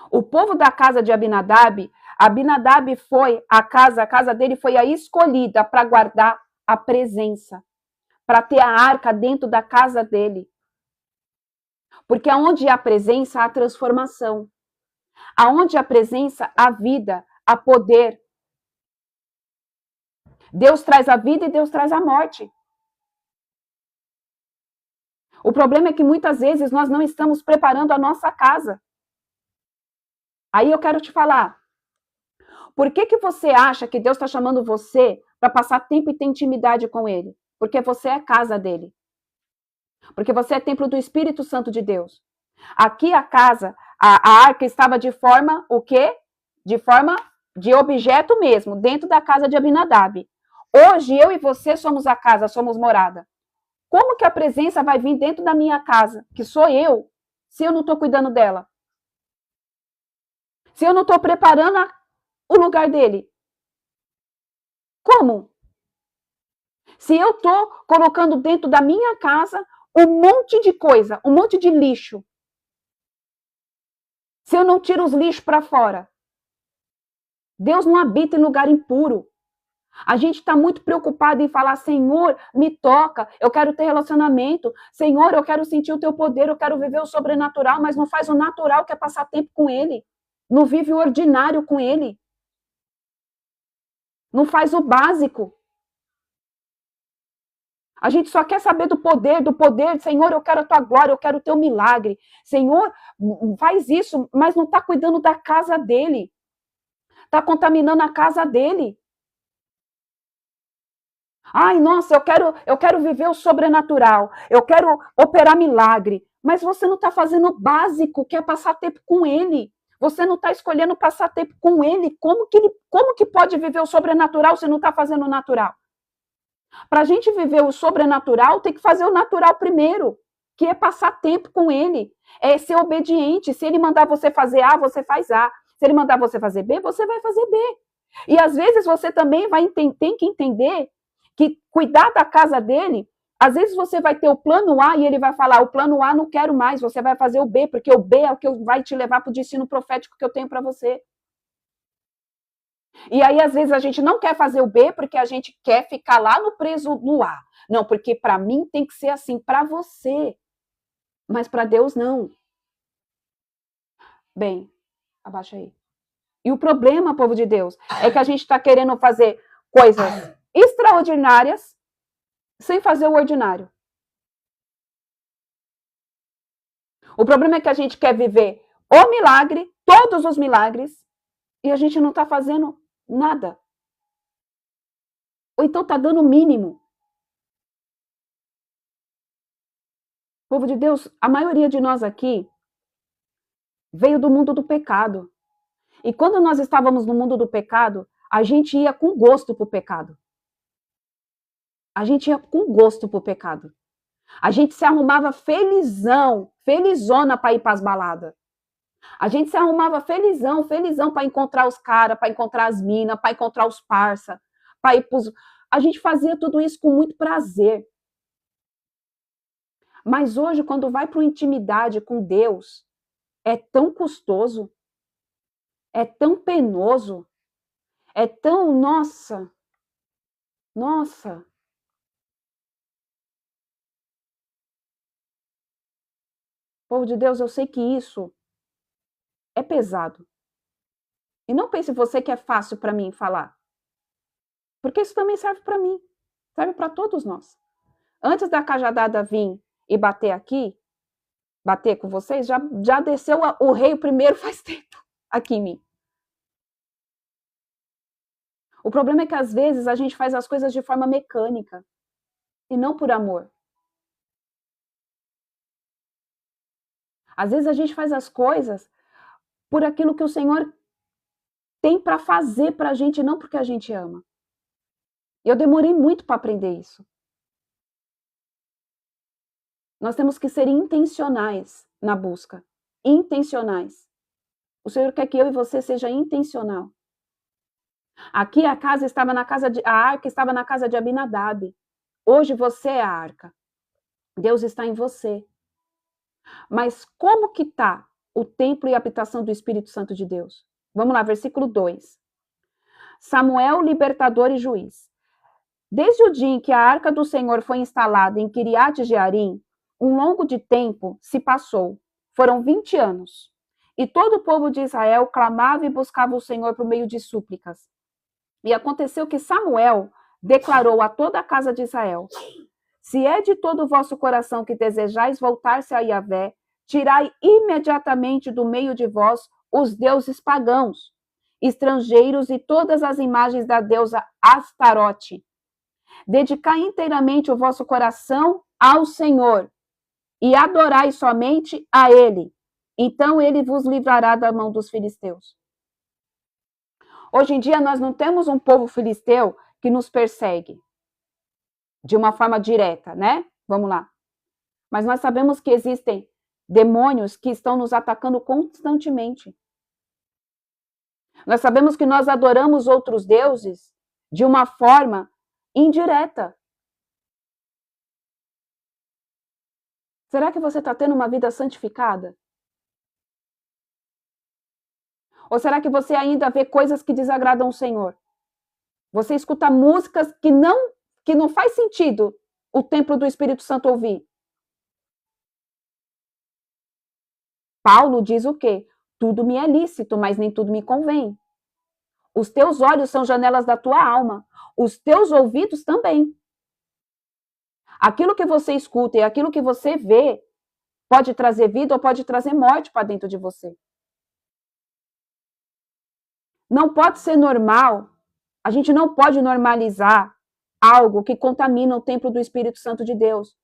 O povo da casa de Abinadab foi a casa dele foi a escolhida para guardar a presença, para ter a arca dentro da casa dele. Porque onde há presença, há transformação. Aonde há presença, há vida, há poder. Deus traz a vida e Deus traz a morte. O problema é que muitas vezes nós não estamos preparando a nossa casa. Aí eu quero te falar. Por que você acha que Deus está chamando você para passar tempo e ter intimidade com Ele? Porque você é casa dele. Porque você é templo do Espírito Santo de Deus. Aqui a casa, a arca estava de forma, o quê? De forma de objeto mesmo, dentro da casa de Abinadab. Hoje eu e você somos a casa, somos morada. Como que a presença vai vir dentro da minha casa, que sou eu, se eu não estou cuidando dela? Se eu não estou preparando o lugar dele? Como? Se eu estou colocando dentro da minha casa um monte de coisa, um monte de lixo. Se eu não tiro os lixos para fora. Deus não habita em lugar impuro. A gente está muito preocupado em falar, Senhor, me toca, eu quero ter relacionamento. Senhor, eu quero sentir o teu poder, eu quero viver o sobrenatural, mas não faz o natural, que é passar tempo com ele. Não vive o ordinário com ele. Não faz o básico. A gente só quer saber do poder. Senhor, eu quero a tua glória, eu quero o teu milagre. Senhor, faz isso, mas não está cuidando da casa dele. Está contaminando a casa dele. Ai, nossa, eu quero viver o sobrenatural. Eu quero operar milagre. Mas você não está fazendo o básico, que é passar tempo com ele. Você não está escolhendo passar tempo com ele. Como que pode viver o sobrenatural se não está fazendo o natural? Para a gente viver o sobrenatural, tem que fazer o natural primeiro, que é passar tempo com ele, é ser obediente. Se ele mandar você fazer A, você faz A. Se ele mandar você fazer B, você vai fazer B. E às vezes você também tem que entender que cuidar da casa dele, às vezes você vai ter o plano A e ele vai falar, o plano A não quero mais, você vai fazer o B, porque o B é o que vai te levar para o destino profético que eu tenho para você. E aí, às vezes, a gente não quer fazer o B porque a gente quer ficar lá no preso no A. Não, porque para mim tem que ser assim, para você. Mas para Deus, não. Bem, abaixa aí. E o problema, povo de Deus, é que a gente está querendo fazer coisas extraordinárias sem fazer o ordinário. O problema é que a gente quer viver o milagre, todos os milagres, e a gente não está fazendo nada. Ou então está dando o mínimo. Povo de Deus, a maioria de nós aqui veio do mundo do pecado. E quando nós estávamos no mundo do pecado, a gente ia com gosto para o pecado. A gente ia com gosto para o pecado. A gente se arrumava felizão, felizona para ir para as baladas. A gente se arrumava felizão para encontrar os caras, para encontrar as minas, para encontrar os parça, para ir pros... A gente fazia tudo isso com muito prazer. Mas hoje, quando vai para uma intimidade com Deus, é tão custoso, é tão penoso, é tão, nossa. Povo de Deus, eu sei que isso é pesado. E não pense você que é fácil para mim falar. Porque isso também serve para mim. Serve para todos nós. Antes da cajadada vir e bater aqui, bater com vocês, já desceu o rei primeiro faz tempo aqui em mim. O problema é que às vezes a gente faz as coisas de forma mecânica e não por amor. Às vezes a gente faz as coisas por aquilo que o Senhor tem para fazer para a gente, não porque a gente ama. Eu demorei muito para aprender isso. Nós temos que ser intencionais na busca. Intencionais. O Senhor quer que eu e você seja intencional. Aqui a arca estava na casa de Abinadab. Hoje você é a arca. Deus está em você. Mas como que está o templo e a habitação do Espírito Santo de Deus? Vamos lá, versículo 2. Samuel, libertador e juiz. Desde o dia em que a arca do Senhor foi instalada em Quiriate Jearim, um longo de tempo se passou. Foram 20 anos. E todo o povo de Israel clamava e buscava o Senhor por meio de súplicas. E aconteceu que Samuel declarou a toda a casa de Israel: se é de todo o vosso coração que desejais voltar-se a Yahvé, tirai imediatamente do meio de vós os deuses pagãos, estrangeiros e todas as imagens da deusa Astarote. Dedicai inteiramente o vosso coração ao Senhor e adorai somente a Ele. Então Ele vos livrará da mão dos filisteus. Hoje em dia nós não temos um povo filisteu que nos persegue de uma forma direta, né? Vamos lá. Mas nós sabemos que existem demônios que estão nos atacando constantemente. Nós sabemos que nós adoramos outros deuses de uma forma indireta. Será que você está tendo uma vida santificada? Ou será que você ainda vê coisas que desagradam o Senhor? Você escuta músicas que não faz sentido o templo do Espírito Santo ouvir. Paulo diz o quê? Tudo me é lícito, mas nem tudo me convém. Os teus olhos são janelas da tua alma. Os teus ouvidos também. Aquilo que você escuta e aquilo que você vê pode trazer vida ou pode trazer morte para dentro de você. Não pode ser normal. A gente não pode normalizar algo que contamina o templo do Espírito Santo de Deus.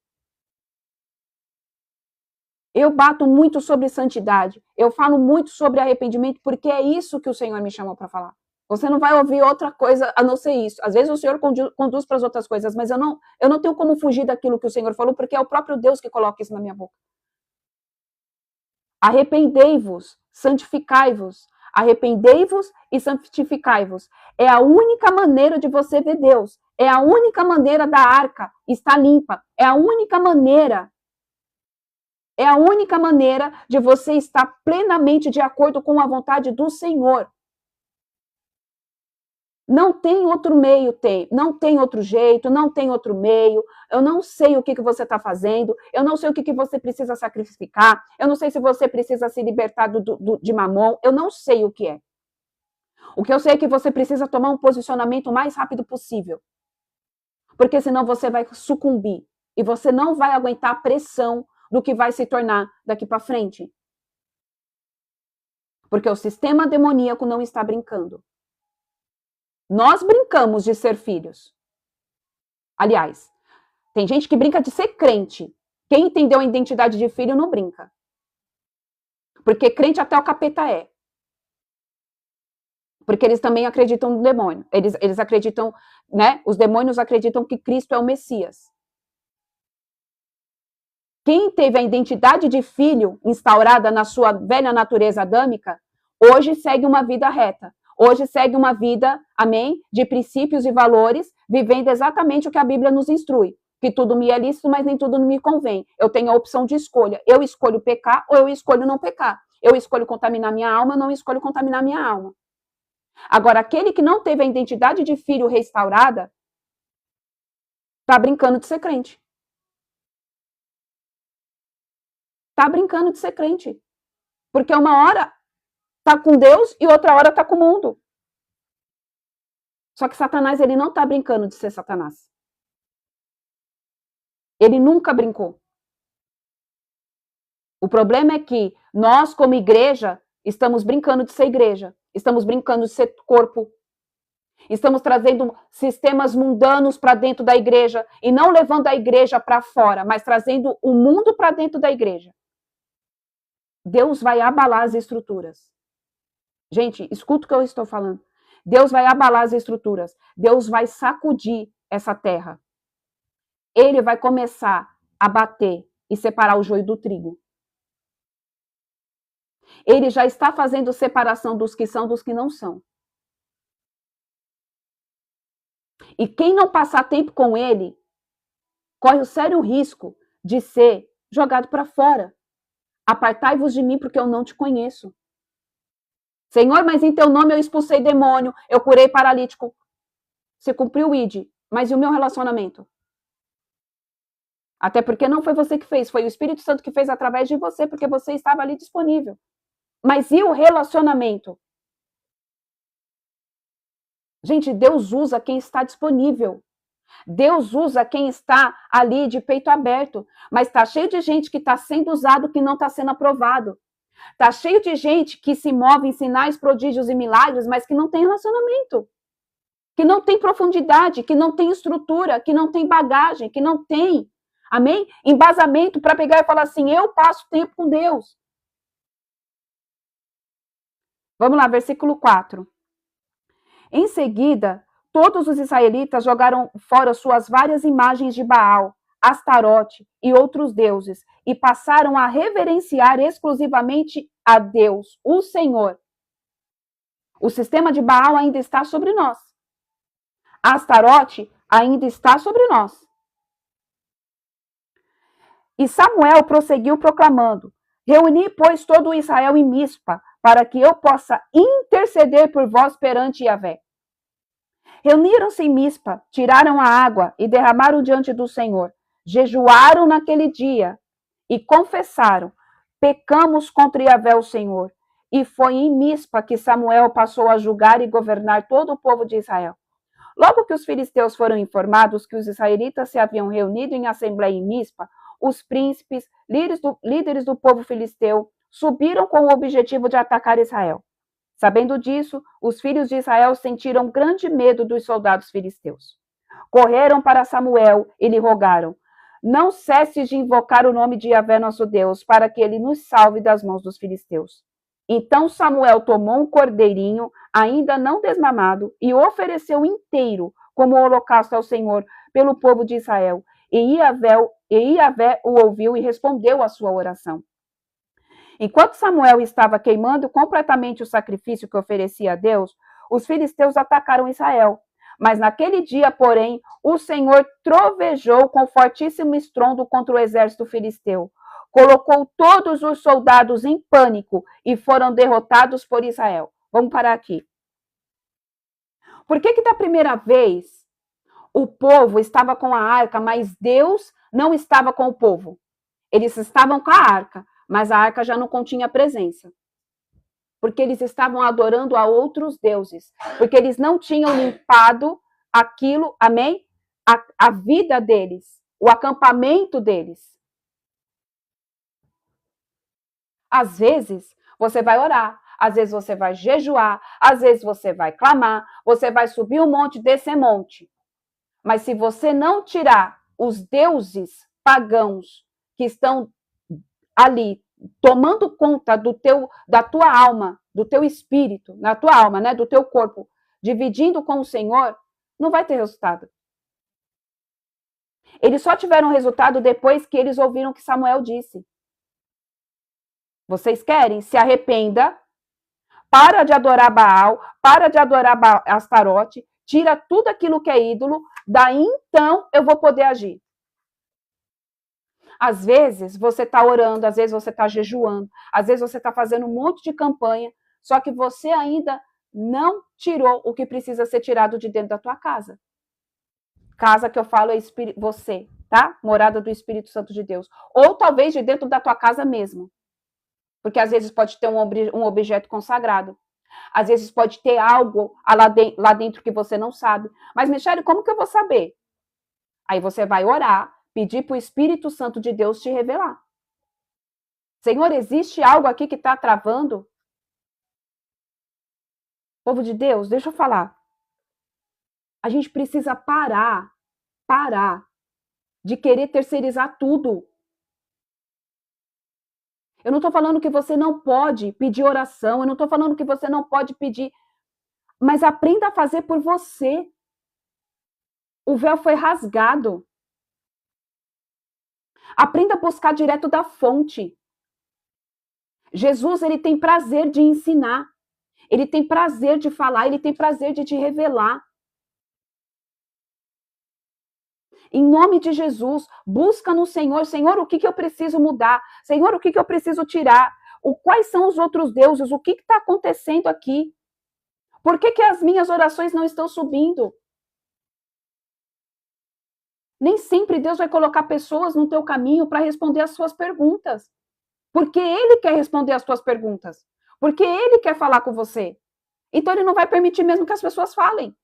Eu bato muito sobre santidade. Eu falo muito sobre arrependimento, porque é isso que o Senhor me chamou para falar. Você não vai ouvir outra coisa a não ser isso. Às vezes o Senhor conduz para as outras coisas, mas eu não tenho como fugir daquilo que o Senhor falou, porque é o próprio Deus que coloca isso na minha boca. Arrependei-vos, santificai-vos. Arrependei-vos e santificai-vos. É a única maneira de você ver Deus. É a única maneira da arca estar limpa. É a única maneira de você estar plenamente de acordo com a vontade do Senhor. Não tem outro meio, não tem outro jeito, não tem outro meio. Eu não sei o que você está fazendo, eu não sei o que você precisa sacrificar, eu não sei se você precisa se libertar de mamon, eu não sei o que é. O que eu sei é que você precisa tomar um posicionamento o mais rápido possível, porque senão você vai sucumbir e você não vai aguentar a pressão do que vai se tornar daqui para frente. Porque o sistema demoníaco não está brincando. Nós brincamos de ser filhos. Aliás, tem gente que brinca de ser crente. Quem entendeu a identidade de filho não brinca. Porque crente até o capeta é. Porque eles também acreditam no demônio. Eles acreditam, né? Os demônios acreditam que Cristo é o Messias. Quem teve a identidade de filho instaurada na sua velha natureza adâmica, hoje segue uma vida reta. Hoje segue uma vida, amém, de princípios e valores, vivendo exatamente o que a Bíblia nos instrui. Que tudo me é lícito, mas nem tudo me convém. Eu tenho a opção de escolha. Eu escolho pecar ou eu escolho não pecar. Eu escolho contaminar minha alma ou não escolho contaminar minha alma. Agora, aquele que não teve a identidade de filho restaurada, está brincando de ser crente. Está brincando de ser crente. Porque uma hora está com Deus e outra hora está com o mundo. Só que Satanás, ele não está brincando de ser Satanás. Ele nunca brincou. O problema é que nós, como igreja, estamos brincando de ser igreja. Estamos brincando de ser corpo. Estamos trazendo sistemas mundanos para dentro da igreja e não levando a igreja para fora, mas trazendo o mundo para dentro da igreja. Deus vai abalar as estruturas. Gente, escuta o que eu estou falando. Deus vai abalar as estruturas. Deus vai sacudir essa terra. Ele vai começar a bater e separar o joio do trigo. Ele já está fazendo separação dos que são dos que não são. E quem não passar tempo com ele, corre o sério risco de ser jogado para fora. Apartai-vos de mim, porque eu não te conheço. Senhor, mas em teu nome eu expulsei demônio, eu curei paralítico. Você cumpriu o ID, mas e o meu relacionamento? Até porque não foi você que fez, foi o Espírito Santo que fez através de você, porque você estava ali disponível. Mas e o relacionamento? Gente, Deus usa quem está disponível. Deus usa quem está ali de peito aberto. Mas está cheio de gente que está sendo usado que não está sendo aprovado. Está cheio de gente que se move em sinais, prodígios e milagres, mas que não tem relacionamento. Que não tem profundidade, que não tem estrutura, que não tem bagagem, que não tem, amém? Embasamento para pegar e falar assim, eu passo tempo com Deus. Vamos lá, versículo 4. Em seguida, todos os israelitas jogaram fora suas várias imagens de Baal, Astarote e outros deuses, e passaram a reverenciar exclusivamente a Deus, o Senhor. O sistema de Baal ainda está sobre nós. Astarote ainda está sobre nós. E Samuel prosseguiu proclamando: reuni, pois, todo Israel em Mispa, para que eu possa interceder por vós perante Yahvé. Reuniram-se em Mispa, tiraram a água e derramaram diante do Senhor. Jejuaram naquele dia e confessaram: pecamos contra Yahvé o Senhor. E foi em Mispa que Samuel passou a julgar e governar todo o povo de Israel. Logo que os filisteus foram informados que os israelitas se haviam reunido em assembleia em Mispa, os príncipes, líderes do povo filisteu, subiram com o objetivo de atacar Israel. Sabendo disso, os filhos de Israel sentiram grande medo dos soldados filisteus. Correram para Samuel e lhe rogaram: não cesses de invocar o nome de Yahvé nosso Deus, para que ele nos salve das mãos dos filisteus. Então Samuel tomou um cordeirinho, ainda não desmamado, e o ofereceu inteiro como holocausto ao Senhor pelo povo de Israel. E Yahvé o ouviu e respondeu à sua oração. Enquanto Samuel estava queimando completamente o sacrifício que oferecia a Deus, os filisteus atacaram Israel. Mas naquele dia, porém, o Senhor trovejou com fortíssimo estrondo contra o exército filisteu. Colocou todos os soldados em pânico e foram derrotados por Israel. Vamos parar aqui. Por que da primeira vez o povo estava com a arca, mas Deus não estava com o povo? Eles estavam com a arca, mas a arca já não continha presença. Porque eles estavam adorando a outros deuses. Porque eles não tinham limpado aquilo, amém? A vida deles, o acampamento deles. Às vezes, você vai orar, às vezes você vai jejuar, às vezes você vai clamar, você vai subir um monte, descer monte. Mas se você não tirar os deuses pagãos que estão ali tomando conta da tua alma, do teu espírito, na tua alma, né, do teu corpo, dividindo com o Senhor, não vai ter resultado. Eles só tiveram resultado depois que eles ouviram o que Samuel disse. Vocês querem? Se arrependa, para de adorar Baal, para de adorar Astarote, tira tudo aquilo que é ídolo, daí então eu vou poder agir. Às vezes você está orando, às vezes você está jejuando, às vezes você está fazendo um monte de campanha, só que você ainda não tirou o que precisa ser tirado de dentro da tua casa. Casa que eu falo é você, tá? Morada do Espírito Santo de Deus. Ou talvez de dentro da tua casa mesmo. Porque às vezes pode ter um objeto consagrado. Às vezes pode ter algo lá dentro que você não sabe. Mas, Michele, como que eu vou saber? Aí você vai orar, pedir para o Espírito Santo de Deus te revelar. Senhor, existe algo aqui que está travando? Povo de Deus, deixa eu falar. A gente precisa parar de querer terceirizar tudo. Eu não estou falando que você não pode pedir oração, eu não estou falando que você não pode pedir, mas aprenda a fazer por você. O véu foi rasgado. Aprenda a buscar direto da fonte. Jesus, ele tem prazer de ensinar. Ele tem prazer de falar, ele tem prazer de te revelar. Em nome de Jesus, busca no Senhor. Senhor, o que eu preciso mudar? Senhor, o que eu preciso tirar? Quais são os outros deuses? O que está acontecendo aqui? Por que as minhas orações não estão subindo? Nem sempre Deus vai colocar pessoas no teu caminho para responder as suas perguntas. Porque Ele quer responder as tuas perguntas. Porque ele quer falar com você. Então ele não vai permitir mesmo que as pessoas falem.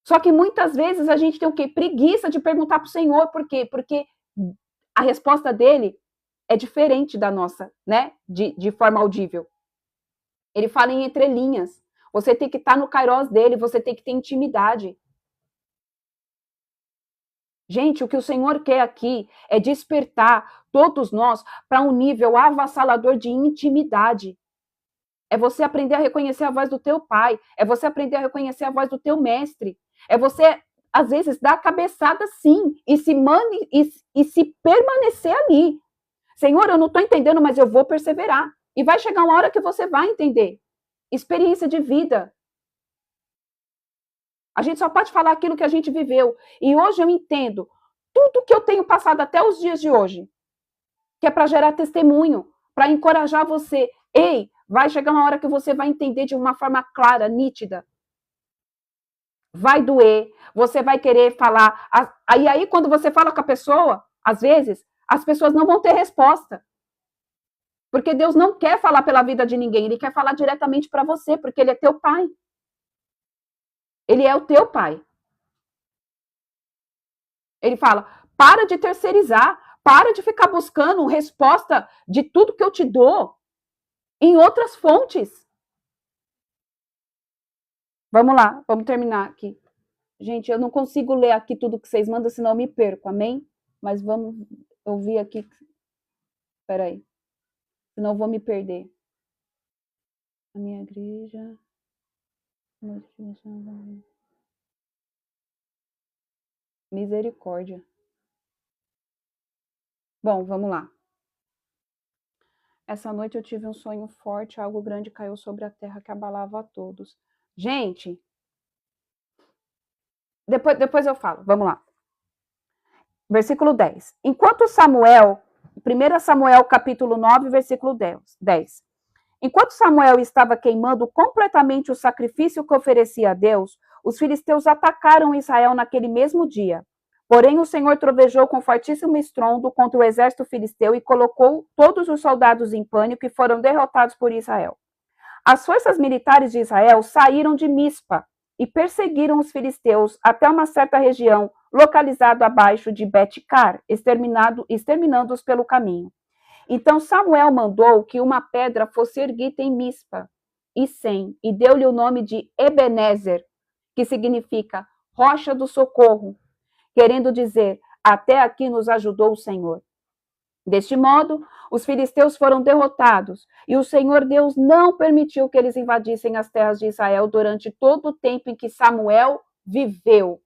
Só que muitas vezes a gente tem o quê? Preguiça de perguntar para o Senhor. Por quê? Porque a resposta dele é diferente da nossa, né? De forma audível. Ele fala em entrelinhas. Você tem que estar no kairós dele, você tem que ter intimidade. Gente, o que o Senhor quer aqui é despertar todos nós para um nível avassalador de intimidade. É você aprender a reconhecer a voz do teu pai, é você aprender a reconhecer a voz do teu mestre, é você, às vezes, dar a cabeçada sim e se permanecer ali. Senhor, eu não estou entendendo, mas eu vou perseverar. E vai chegar uma hora que você vai entender. Experiência de vida. A gente só pode falar aquilo que a gente viveu. E hoje eu entendo tudo que eu tenho passado até os dias de hoje, que é para gerar testemunho, para encorajar você. Ei, vai chegar uma hora que você vai entender de uma forma clara, nítida. Vai doer, você vai querer falar. E aí, quando você fala com a pessoa, às vezes, as pessoas não vão ter resposta. Porque Deus não quer falar pela vida de ninguém, Ele quer falar diretamente para você, porque Ele é teu pai. Ele é o teu pai. Ele fala, para de terceirizar, para de ficar buscando resposta de tudo que eu te dou em outras fontes. Vamos lá, vamos terminar aqui. Gente, eu não consigo ler aqui tudo que vocês mandam, senão eu me perco, amém? Mas vamos ouvir aqui. Espera aí. Senão eu vou me perder. A minha igreja... Misericórdia. Bom, vamos lá. Essa noite eu tive um sonho forte, algo grande caiu sobre a terra que abalava a todos. Gente, depois eu falo, vamos lá. Versículo 10. Enquanto Samuel, 1 Samuel capítulo 9, versículo 10. Enquanto Samuel estava queimando completamente o sacrifício que oferecia a Deus, os filisteus atacaram Israel naquele mesmo dia. Porém, o Senhor trovejou com fortíssimo estrondo contra o exército filisteu e colocou todos os soldados em pânico e foram derrotados por Israel. As forças militares de Israel saíram de Mispa e perseguiram os filisteus até uma certa região localizada abaixo de Bet-car, exterminando-os pelo caminho. Então Samuel mandou que uma pedra fosse erguida em Mispa e Sem, e deu-lhe o nome de Ebenezer, que significa rocha do socorro, querendo dizer, até aqui nos ajudou o Senhor. Deste modo, os filisteus foram derrotados, e o Senhor Deus não permitiu que eles invadissem as terras de Israel durante todo o tempo em que Samuel viveu.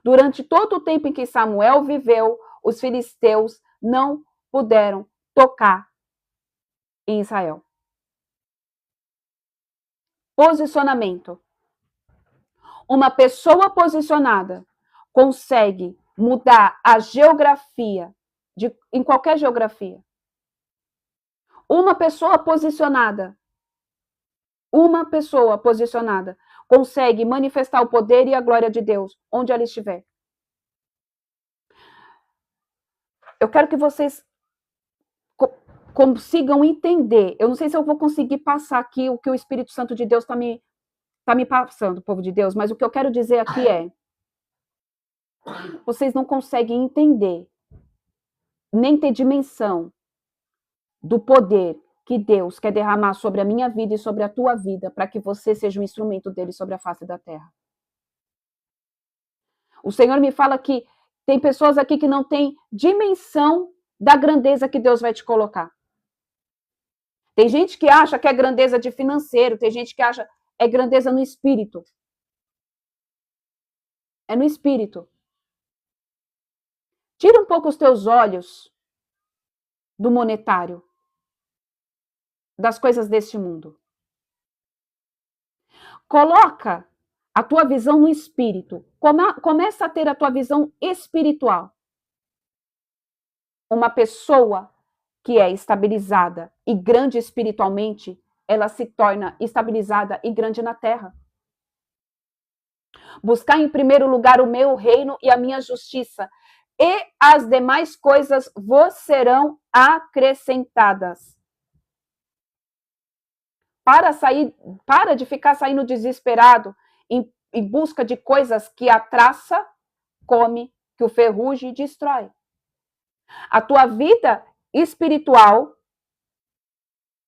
Durante todo o tempo em que Samuel viveu, os filisteus não puderam tocar em Israel. Posicionamento. Uma pessoa posicionada consegue mudar a geografia, em qualquer geografia. Uma pessoa posicionada consegue manifestar o poder e a glória de Deus onde ela estiver. Eu quero que vocês consigam entender. Eu não sei se eu vou conseguir passar aqui o que o Espírito Santo de Deus está me passando, povo de Deus, mas o que eu quero dizer aqui é: vocês não conseguem entender, nem ter dimensão do poder que Deus quer derramar sobre a minha vida e sobre a tua vida, para que você seja um instrumento dele sobre a face da terra. O Senhor me fala que tem pessoas aqui que não têm dimensão da grandeza que Deus vai te colocar. Tem gente que acha que é grandeza de financeiro, tem gente que acha é grandeza no espírito. É no espírito. Tira um pouco os teus olhos do monetário, das coisas deste mundo. Coloca a tua visão no espírito. Começa a ter a tua visão espiritual. Uma pessoa que é estabilizada e grande espiritualmente, ela se torna estabilizada e grande na terra. Buscar em primeiro lugar o meu reino e a minha justiça, e as demais coisas vos serão acrescentadas. Para de ficar saindo desesperado em busca de coisas que a traça come, que o ferrugem destrói. A tua vida espiritual,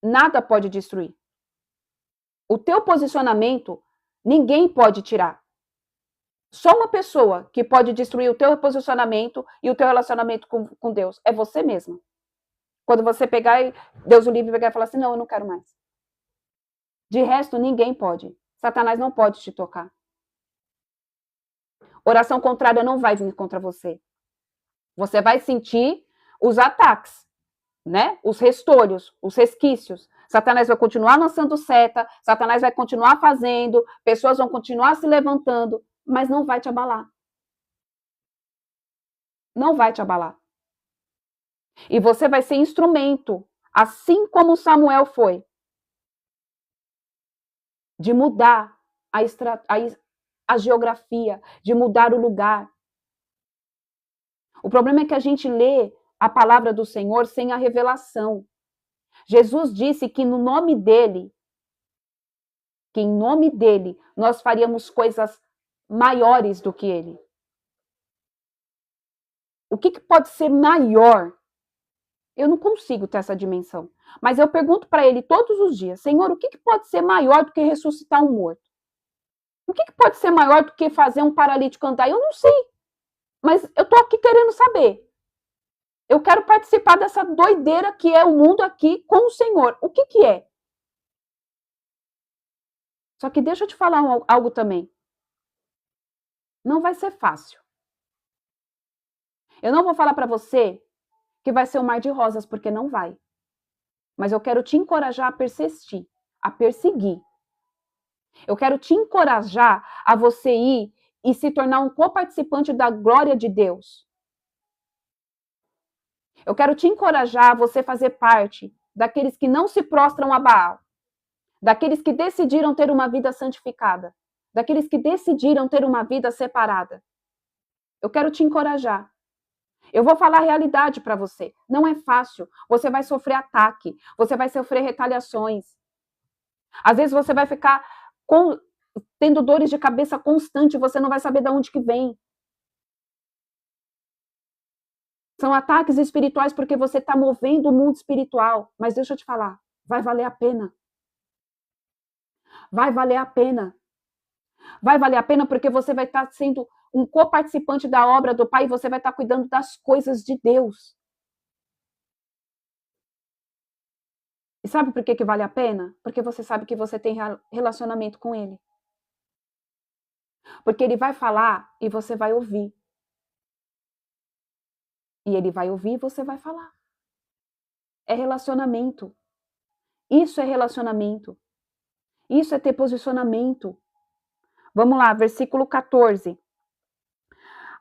nada pode destruir. O teu posicionamento, ninguém pode tirar. Só uma pessoa que pode destruir o teu posicionamento e o teu relacionamento com Deus é você mesma. Quando você pegar e Deus o livre pegar e falar assim, não, eu não quero mais. De resto, ninguém pode. Satanás não pode te tocar. Oração contrária não vai vir contra você. Você vai sentir os ataques, né? Os restolhos, os resquícios. Satanás vai continuar lançando seta, Satanás vai continuar fazendo, pessoas vão continuar se levantando, mas não vai te abalar. Não vai te abalar. E você vai ser instrumento, assim como Samuel foi, de mudar a geografia, de mudar o lugar. O problema é que a gente lê a palavra do Senhor sem a revelação. Jesus disse que no nome dele, que em nome dele, nós faríamos coisas maiores do que ele. O que pode ser maior? Eu não consigo ter essa dimensão. Mas eu pergunto para ele todos os dias, Senhor, o que pode ser maior do que ressuscitar um morto? O que pode ser maior do que fazer um paralítico andar? Eu não sei. Mas eu estou aqui querendo saber. Eu quero participar dessa doideira que é o mundo aqui com o Senhor. O que é? Só que deixa eu te falar algo também. Não vai ser fácil. Eu não vou falar para você que vai ser um mar de rosas, porque não vai. Mas eu quero te encorajar a persistir, a perseguir. Eu quero te encorajar a você ir e se tornar um coparticipante da glória de Deus. Eu quero te encorajar a você fazer parte daqueles que não se prostram a Baal, daqueles que decidiram ter uma vida santificada, daqueles que decidiram ter uma vida separada. Eu quero te encorajar. Eu vou falar a realidade para você. Não é fácil. Você vai sofrer ataque, você vai sofrer retaliações. Às vezes você vai ficar tendo dores de cabeça constante, você não vai saber de onde que vem. São ataques espirituais porque você está movendo o mundo espiritual. Mas deixa eu te falar, vai valer a pena. Vai valer a pena. Vai valer a pena porque você vai estar sendo um coparticipante da obra do Pai e você vai estar cuidando das coisas de Deus. E sabe por que vale a pena? Porque você sabe que você tem relacionamento com Ele. Porque Ele vai falar e você vai ouvir. E Ele vai ouvir e você vai falar. É relacionamento. Isso é relacionamento. Isso é ter posicionamento. Vamos lá, versículo 14.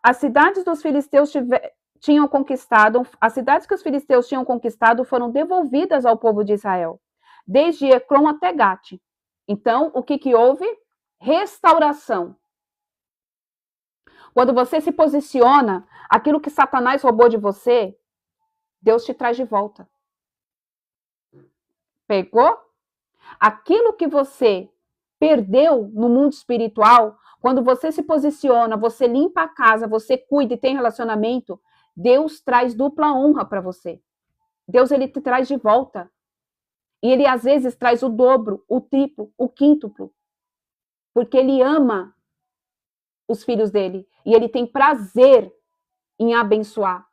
As cidades dos filisteus tinham conquistado, as cidades que os filisteus tinham conquistado foram devolvidas ao povo de Israel, desde Ecrom até Gate. Então, o que houve? Restauração. Quando você se posiciona, aquilo que Satanás roubou de você, Deus te traz de volta. Pegou? Aquilo que você perdeu no mundo espiritual, quando você se posiciona, você limpa a casa, você cuida e tem relacionamento, Deus traz dupla honra para você. Deus, ele te traz de volta. E ele, às vezes, traz o dobro, o triplo, o quíntuplo. Porque ele ama os filhos dele. E ele tem prazer em abençoar.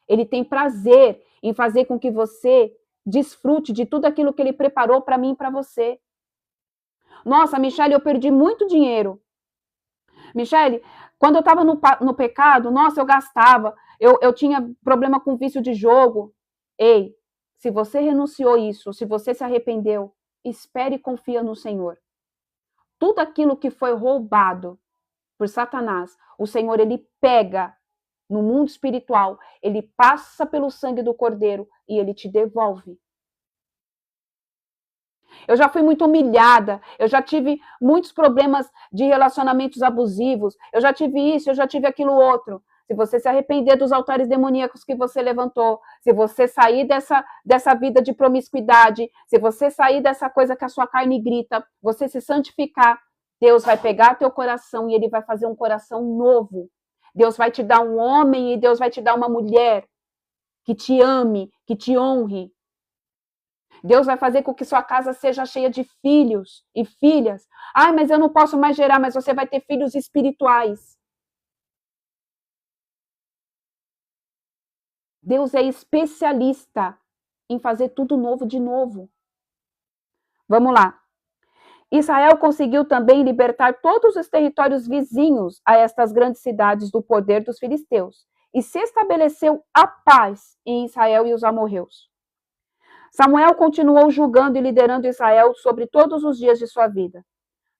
Ele tem prazer em fazer com que você desfrute de tudo aquilo que ele preparou para mim e para você. Nossa, Michele, eu perdi muito dinheiro. Michele, quando eu estava no pecado, nossa, eu gastava. Eu tinha problema com vício de jogo. Ei, se você renunciou isso, se você se arrependeu, espere e confia no Senhor. Tudo aquilo que foi roubado por Satanás, o Senhor, ele pega no mundo espiritual, ele passa pelo sangue do Cordeiro e ele te devolve. Eu já fui muito humilhada, eu já tive muitos problemas de relacionamentos abusivos, eu já tive isso, eu já tive aquilo outro. se você se arrepender dos altares demoníacos que você levantou, se você sair dessa vida de promiscuidade, se você sair dessa coisa que a sua carne grita, você se santificar, Deus vai pegar teu coração e ele vai fazer um coração novo. Deus vai te dar um homem e Deus vai te dar uma mulher que te ame, que te honre. Deus vai fazer com que sua casa seja cheia de filhos e filhas. Ai, mas eu não posso mais gerar, mas você vai ter filhos espirituais. Deus é especialista em fazer tudo novo de novo. Vamos lá. Israel conseguiu também libertar todos os territórios vizinhos a estas grandes cidades do poder dos filisteus, e se estabeleceu a paz em Israel e os amorreus. Samuel continuou julgando e liderando Israel sobre todos os dias de sua vida.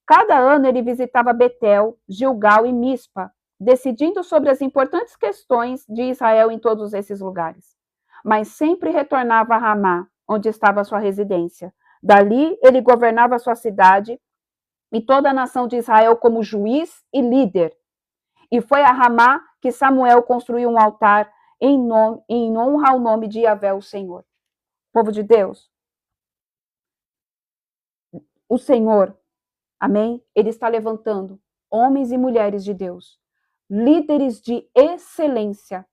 Cada ano ele visitava Betel, Gilgal e Mispa, decidindo sobre as importantes questões de Israel em todos esses lugares. Mas sempre retornava a Ramá, onde estava a sua residência. Dali ele governava a sua cidade e toda a nação de Israel como juiz e líder. E foi a Ramá que Samuel construiu um altar em honra ao nome de Yahvé, o Senhor. Povo de Deus, o Senhor, amém? Ele está levantando homens e mulheres de Deus, líderes de excelência.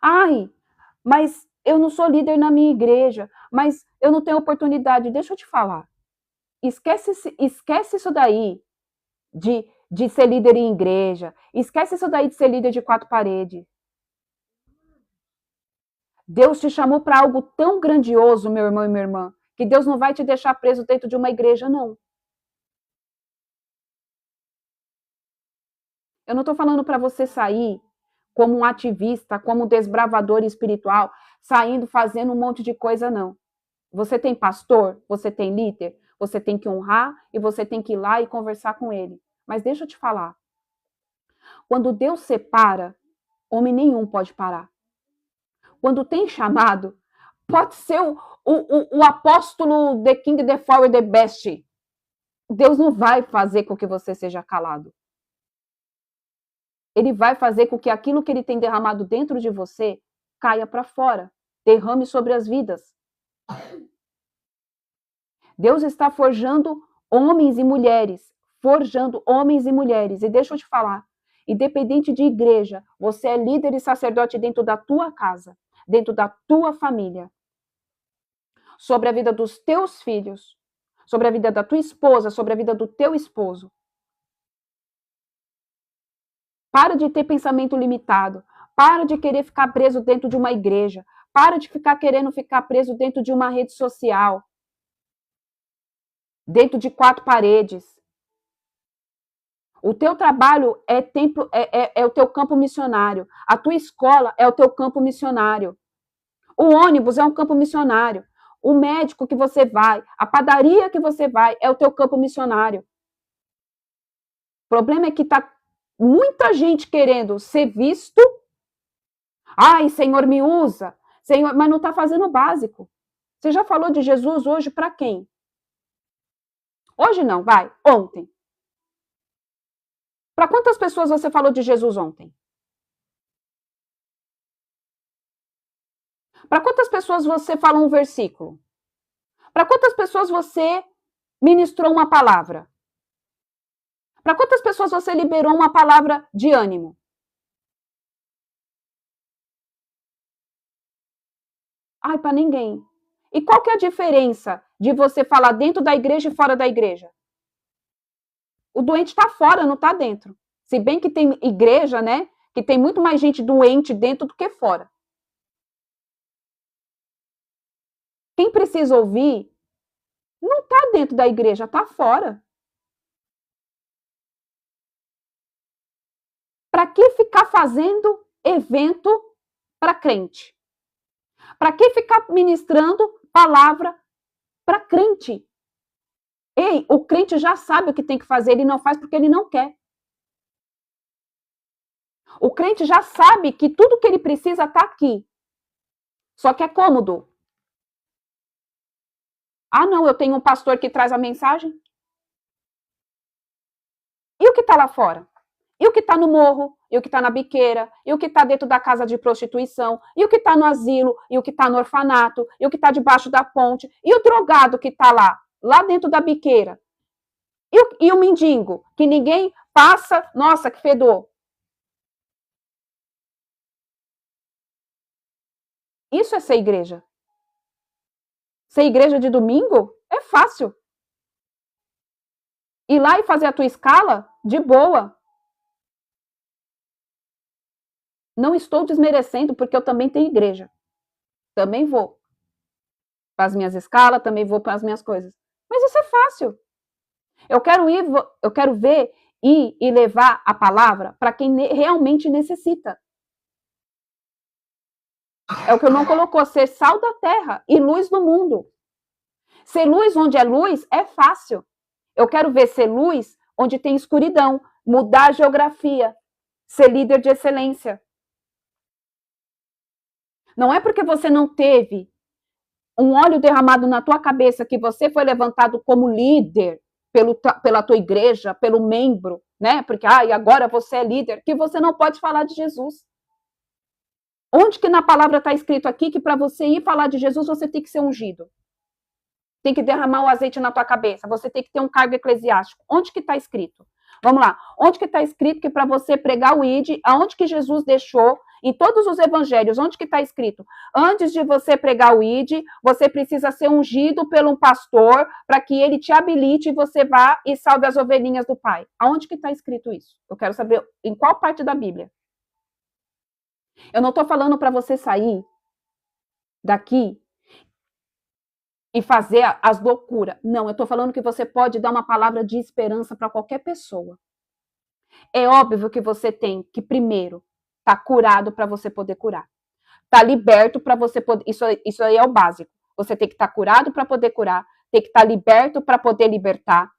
Ai, mas eu não sou líder na minha igreja, mas eu não tenho oportunidade. Deixa eu te falar. Esquece isso daí de ser líder em igreja. Esquece isso daí de ser líder de 4 paredes. Deus te chamou para algo tão grandioso, meu irmão e minha irmã, que Deus não vai te deixar preso dentro de uma igreja, não. Eu não estou falando para você sair como um ativista, como um desbravador espiritual, saindo fazendo um monte de coisa, não. Você tem pastor, você tem líder, você tem que honrar e você tem que ir lá e conversar com ele. Mas deixa eu te falar. Quando Deus separa, homem nenhum pode parar. Quando tem chamado, pode ser o apóstolo The King, The Forward, The Best. Deus não vai fazer com que você seja calado. Ele vai fazer com que aquilo que ele tem derramado dentro de você caia para fora, derrame sobre as vidas. Deus está forjando homens e mulheres, E deixa eu te falar, independente de igreja, você é líder e sacerdote dentro da tua casa, dentro da tua família, sobre a vida dos teus filhos, sobre a vida da tua esposa, sobre a vida do teu esposo. Para de ter pensamento limitado. Para de querer ficar preso dentro de uma igreja. Para de querendo ficar preso dentro de uma rede social. Dentro de 4 paredes. O teu trabalho é o teu campo missionário. A tua escola é o teu campo missionário. O ônibus é um campo missionário. O médico que você vai, a padaria que você vai, é o teu campo missionário. O problema é que está muita gente querendo ser visto. Ai, Senhor, me usa. Senhor, mas não está fazendo o básico. Você já falou de Jesus hoje para quem? Hoje não, vai, ontem. Para quantas pessoas você falou de Jesus ontem? Para quantas pessoas você falou um versículo? Para quantas pessoas você ministrou uma palavra? Para quantas pessoas você liberou uma palavra de ânimo? Ai, para ninguém. E qual que é a diferença de você falar dentro da igreja e fora da igreja? O doente está fora, não está dentro. Se bem que tem igreja, né? Que tem muito mais gente doente dentro do que fora. Quem precisa ouvir não está dentro da igreja, está fora. Para que ficar fazendo evento para crente? Para que ficar ministrando palavra para crente? Ei, o crente já sabe o que tem que fazer, ele não faz porque ele não quer. O crente já sabe que tudo que ele precisa está aqui. Só que é cômodo. Ah, não, eu tenho um pastor que traz a mensagem. E o que está lá fora? E o que está no morro, e o que está na biqueira, e o que está dentro da casa de prostituição, e o que está no asilo, e o que está no orfanato, e o que está debaixo da ponte, e o drogado que está lá dentro da biqueira, e o mendigo, que ninguém passa, nossa, que fedor. Isso é ser igreja. Ser igreja de domingo é fácil. Ir lá e fazer a tua escala, de boa. Não estou desmerecendo, porque eu também tenho igreja. Também vou para as minhas escalas, também vou para as minhas coisas. Mas isso é fácil. Eu quero ver e levar a palavra para quem realmente necessita. É o que o irmão colocou, ser sal da terra e luz do mundo. Ser luz onde é luz é fácil. Eu quero ver ser luz onde tem escuridão, mudar a geografia, ser líder de excelência. Não é porque você não teve um óleo derramado na tua cabeça que você foi levantado como líder pela tua igreja, pelo membro, né? Porque agora você é líder, que você não pode falar de Jesus. Onde que na palavra está escrito aqui que para você ir falar de Jesus você tem que ser ungido? Tem que derramar o azeite na tua cabeça, você tem que ter um cargo eclesiástico. Onde que está escrito? Vamos lá. Onde que está escrito que para você pregar o ID, aonde que Jesus deixou, em todos os evangelhos, onde que está escrito? Antes de você pregar o ID, você precisa ser ungido por um pastor para que ele te habilite e você vá e salve as ovelhinhas do Pai. Aonde que está escrito isso? Eu quero saber em qual parte da Bíblia. Eu não estou falando para você sair daqui e fazer as loucuras. Não, eu estou falando que você pode dar uma palavra de esperança para qualquer pessoa. É óbvio que você tem que, primeiro, estar curado para você poder curar. Estar liberto para você poder... Isso aí é o básico. Você tem que estar curado para poder curar. Tem que estar liberto para poder libertar.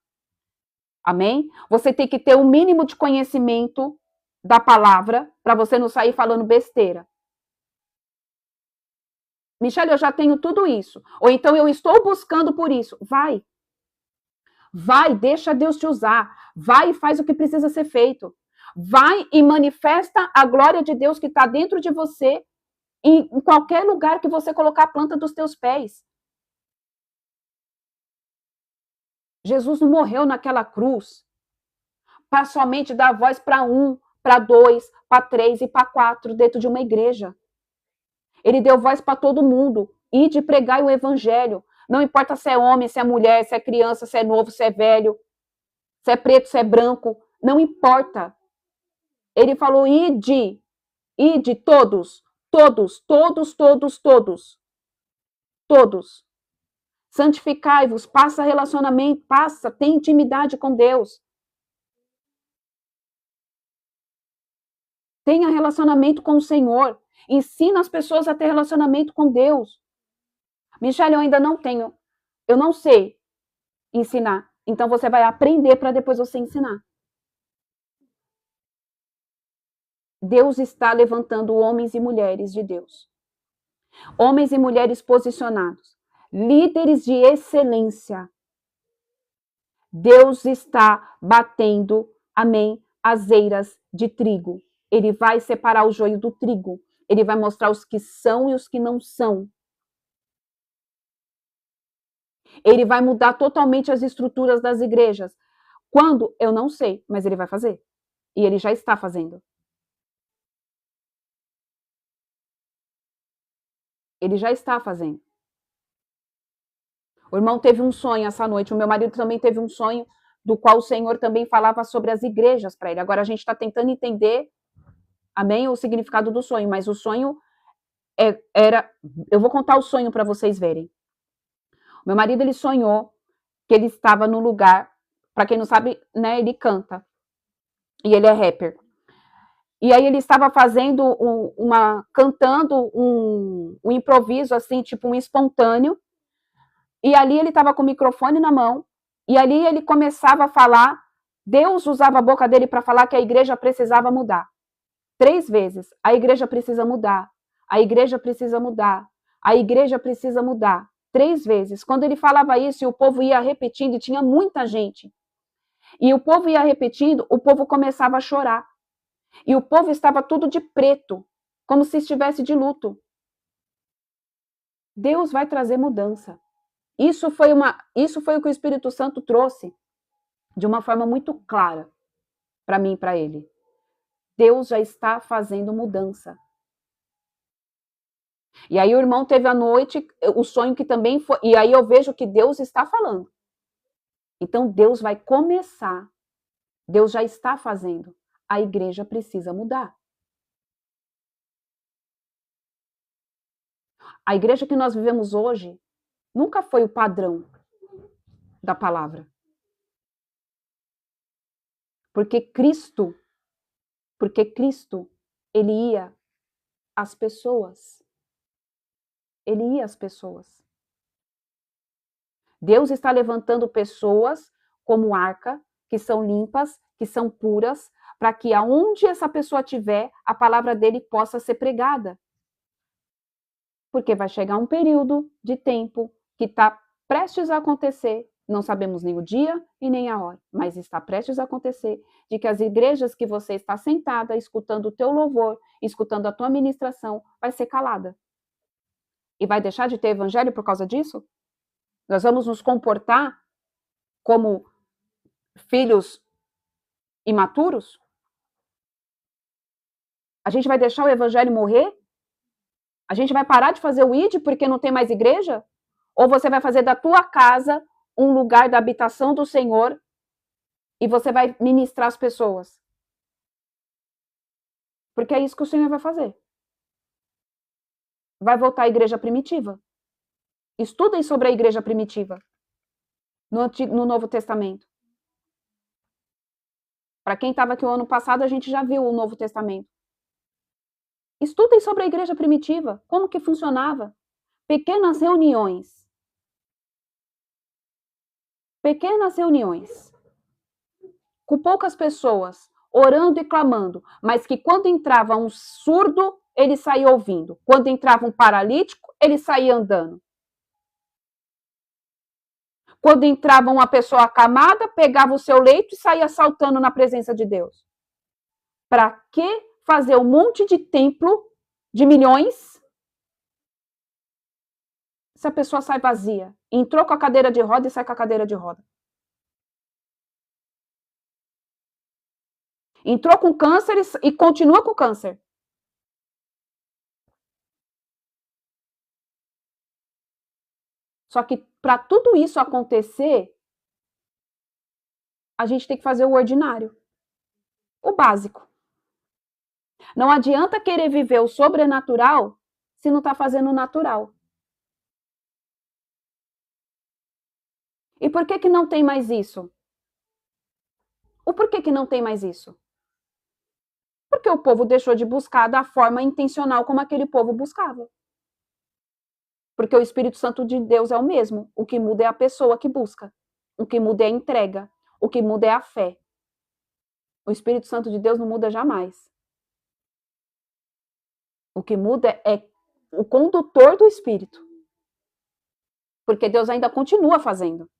Amém? Você tem que ter o mínimo de conhecimento da palavra para você não sair falando besteira. Michele, eu já tenho tudo isso. Ou então eu estou buscando por isso. Vai. Vai, deixa Deus te usar. Vai e faz o que precisa ser feito. Vai e manifesta a glória de Deus que está dentro de você em qualquer lugar que você colocar a planta dos teus pés. Jesus não morreu naquela cruz para somente dar voz para 1, para 2, para 3 e para 4 dentro de uma igreja. Ele deu voz para todo mundo. E de pregar o evangelho. Não importa se é homem, se é mulher, se é criança, se é novo, se é velho, se é preto, se é branco. Não importa. Ele falou, ide, todos, todos, todos, todos, todos. Todos. Santificai-vos, passa relacionamento, tem intimidade com Deus. Tenha relacionamento com o Senhor. Ensina as pessoas a ter relacionamento com Deus. Michele, eu ainda não tenho. Eu não sei ensinar. Então você vai aprender para depois você ensinar. Deus está levantando homens e mulheres de Deus. Homens e mulheres posicionados. Líderes de excelência. Deus está batendo, amém, as eiras de trigo. Ele vai separar o joio do trigo. Ele vai mostrar os que são e os que não são. Ele vai mudar totalmente as estruturas das igrejas. Quando? Eu não sei, mas ele vai fazer. E ele já está fazendo. Ele já está fazendo. O irmão teve um sonho essa noite, o meu marido também teve um sonho, do qual o Senhor também falava sobre as igrejas para ele. Agora a gente está tentando entender, amém, o significado do sonho, mas o sonho era... Eu vou contar o sonho para vocês verem. Meu marido, ele sonhou que ele estava num lugar, para quem não sabe, né, ele canta, e ele é rapper. E aí ele estava fazendo cantando um improviso, assim, tipo um espontâneo, e ali ele estava com o microfone na mão, e ali ele começava a falar, Deus usava a boca dele para falar que a igreja precisava mudar. 3 vezes, a igreja precisa mudar, a igreja precisa mudar, a igreja precisa mudar. 3 vezes. Quando ele falava isso, e o povo ia repetindo, e tinha muita gente. E o povo ia repetindo, o povo começava a chorar. E o povo estava tudo de preto, como se estivesse de luto. Deus vai trazer mudança. Isso foi o que o Espírito Santo trouxe de uma forma muito clara para mim e para ele. Deus já está fazendo mudança. E aí o irmão teve à noite o sonho que também foi, e aí eu vejo que Deus está falando. Então Deus vai começar. Deus já está fazendo. A igreja precisa mudar. A igreja que nós vivemos hoje nunca foi o padrão da palavra. Porque Cristo, ele ia às pessoas. Ele ia às pessoas. Deus está levantando pessoas como Arca, que são limpas, que são puras, para que aonde essa pessoa estiver, a palavra dele possa ser pregada. Porque vai chegar um período de tempo que está prestes a acontecer, não sabemos nem o dia e nem a hora, mas está prestes a acontecer, de que as igrejas que você está sentada, escutando o teu louvor, escutando a tua ministração, vai ser calada. E vai deixar de ter evangelho por causa disso? Nós vamos nos comportar como filhos imaturos? A gente vai deixar o evangelho morrer? A gente vai parar de fazer o ID porque não tem mais igreja? Ou você vai fazer da tua casa um lugar da habitação do Senhor e você vai ministrar as pessoas? Porque é isso que o Senhor vai fazer. Vai voltar à igreja primitiva. Estudem sobre a igreja primitiva no Novo Testamento. Para quem estava aqui o ano passado, a gente já viu o Novo Testamento. Estudem sobre a igreja primitiva, como que funcionava. Pequenas reuniões. Pequenas reuniões. Com poucas pessoas, orando e clamando, mas que quando entrava um surdo, ele saía ouvindo. Quando entrava um paralítico, ele saía andando. Quando entrava uma pessoa acamada, pegava o seu leito e saía saltando na presença de Deus. Para que fazer um monte de templo de milhões se a pessoa sai vazia? Entrou com a cadeira de roda e sai com a cadeira de roda. Entrou com câncer e continua com câncer. Só que para tudo isso acontecer, a gente tem que fazer o ordinário, o básico. Não adianta querer viver o sobrenatural se não está fazendo o natural. E por que não tem mais isso? O porquê que não tem mais isso? Porque o povo deixou de buscar da forma intencional como aquele povo buscava. Porque o Espírito Santo de Deus é o mesmo. O que muda é a pessoa que busca. O que muda é a entrega. O que muda é a fé. O Espírito Santo de Deus não muda jamais. O que muda é o condutor do Espírito. Porque Deus ainda continua fazendo.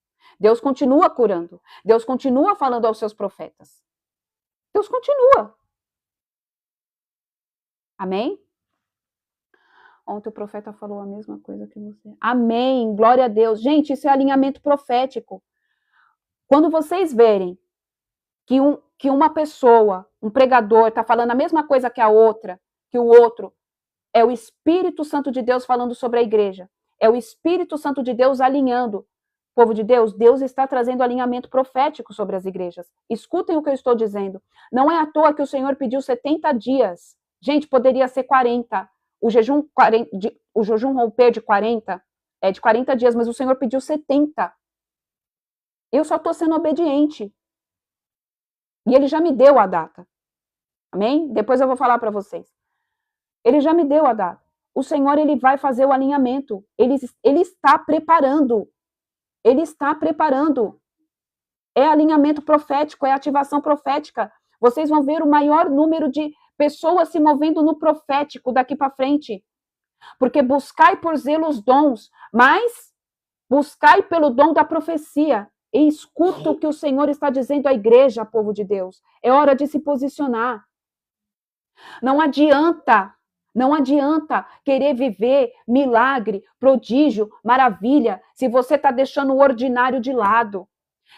Deus continua curando. Deus continua falando aos seus profetas. Deus continua. Amém? Ontem o profeta falou a mesma coisa que você. Amém, glória a Deus. Gente, isso é alinhamento profético. Quando vocês verem que uma pessoa, um pregador, está falando a mesma coisa que a outra, que o outro, é o Espírito Santo de Deus falando sobre a igreja. É o Espírito Santo de Deus alinhando. Povo de Deus, Deus está trazendo alinhamento profético sobre as igrejas. Escutem o que eu estou dizendo. Não é à toa que o Senhor pediu 70 dias. Gente, poderia ser 40. O jejum romper de 40 é de 40 dias, mas o Senhor pediu 70. Eu só estou sendo obediente. E Ele já me deu a data. Amém? Depois eu vou falar para vocês. Ele já me deu a data. O Senhor, Ele vai fazer o alinhamento. Ele está preparando. Ele está preparando. É alinhamento profético, é ativação profética. Vocês vão ver o maior número de pessoas se movendo no profético daqui para frente. Porque buscai por zelo os dons, mas buscai pelo dom da profecia. e escuta o que o Senhor está dizendo à igreja, povo de Deus. É hora de se posicionar. Não adianta querer viver milagre, prodígio, maravilha, se você está deixando o ordinário de lado.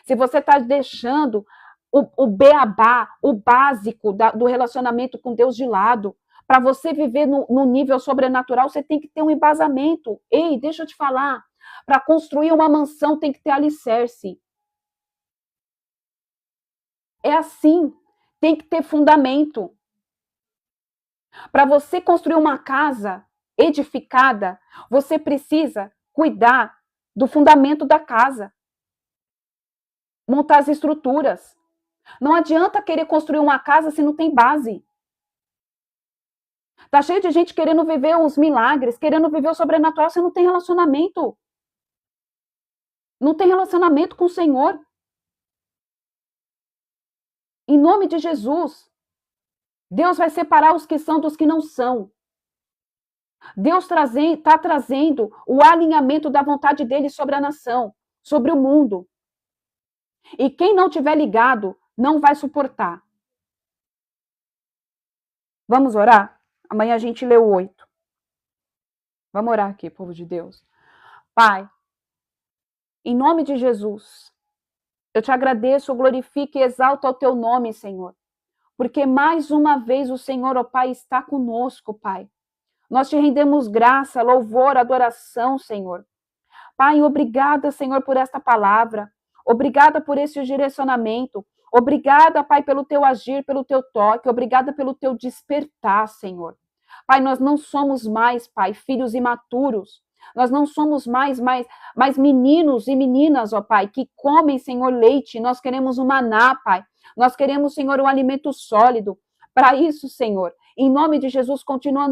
Se você está deixando o beabá, o básico do relacionamento com Deus de lado. Para você viver no nível sobrenatural, você tem que ter um embasamento. Ei, deixa eu te falar. Para construir uma mansão, tem que ter alicerce. É assim. Tem que ter fundamento. Para você construir uma casa edificada, você precisa cuidar do fundamento da casa. Montar as estruturas. Não adianta querer construir uma casa se não tem base. Tá cheio de gente querendo viver os milagres, querendo viver o sobrenatural, se não tem relacionamento. Não tem relacionamento com o Senhor. Em nome de Jesus, Deus vai separar os que são dos que não são. Deus está trazendo o alinhamento da vontade dele sobre a nação, sobre o mundo. E quem não tiver ligado, não vai suportar. Vamos orar? Amanhã a gente lê o 8. Vamos orar aqui, povo de Deus. Pai, em nome de Jesus, eu te agradeço, glorifico e exalto ao teu nome, Senhor. Porque mais uma vez o Senhor, ó Pai, está conosco, Pai. Nós te rendemos graça, louvor, adoração, Senhor. Pai, obrigada, Senhor, por esta palavra. Obrigada por esse direcionamento. Obrigada, Pai, pelo teu agir, pelo teu toque. Obrigada pelo teu despertar, Senhor. Pai, nós não somos mais, Pai, filhos imaturos. Nós não somos mais meninos e meninas, ó Pai, que comem, Senhor, leite. Nós queremos o maná, Pai. Nós queremos, Senhor, um alimento sólido. Para isso, Senhor, em nome de Jesus, continua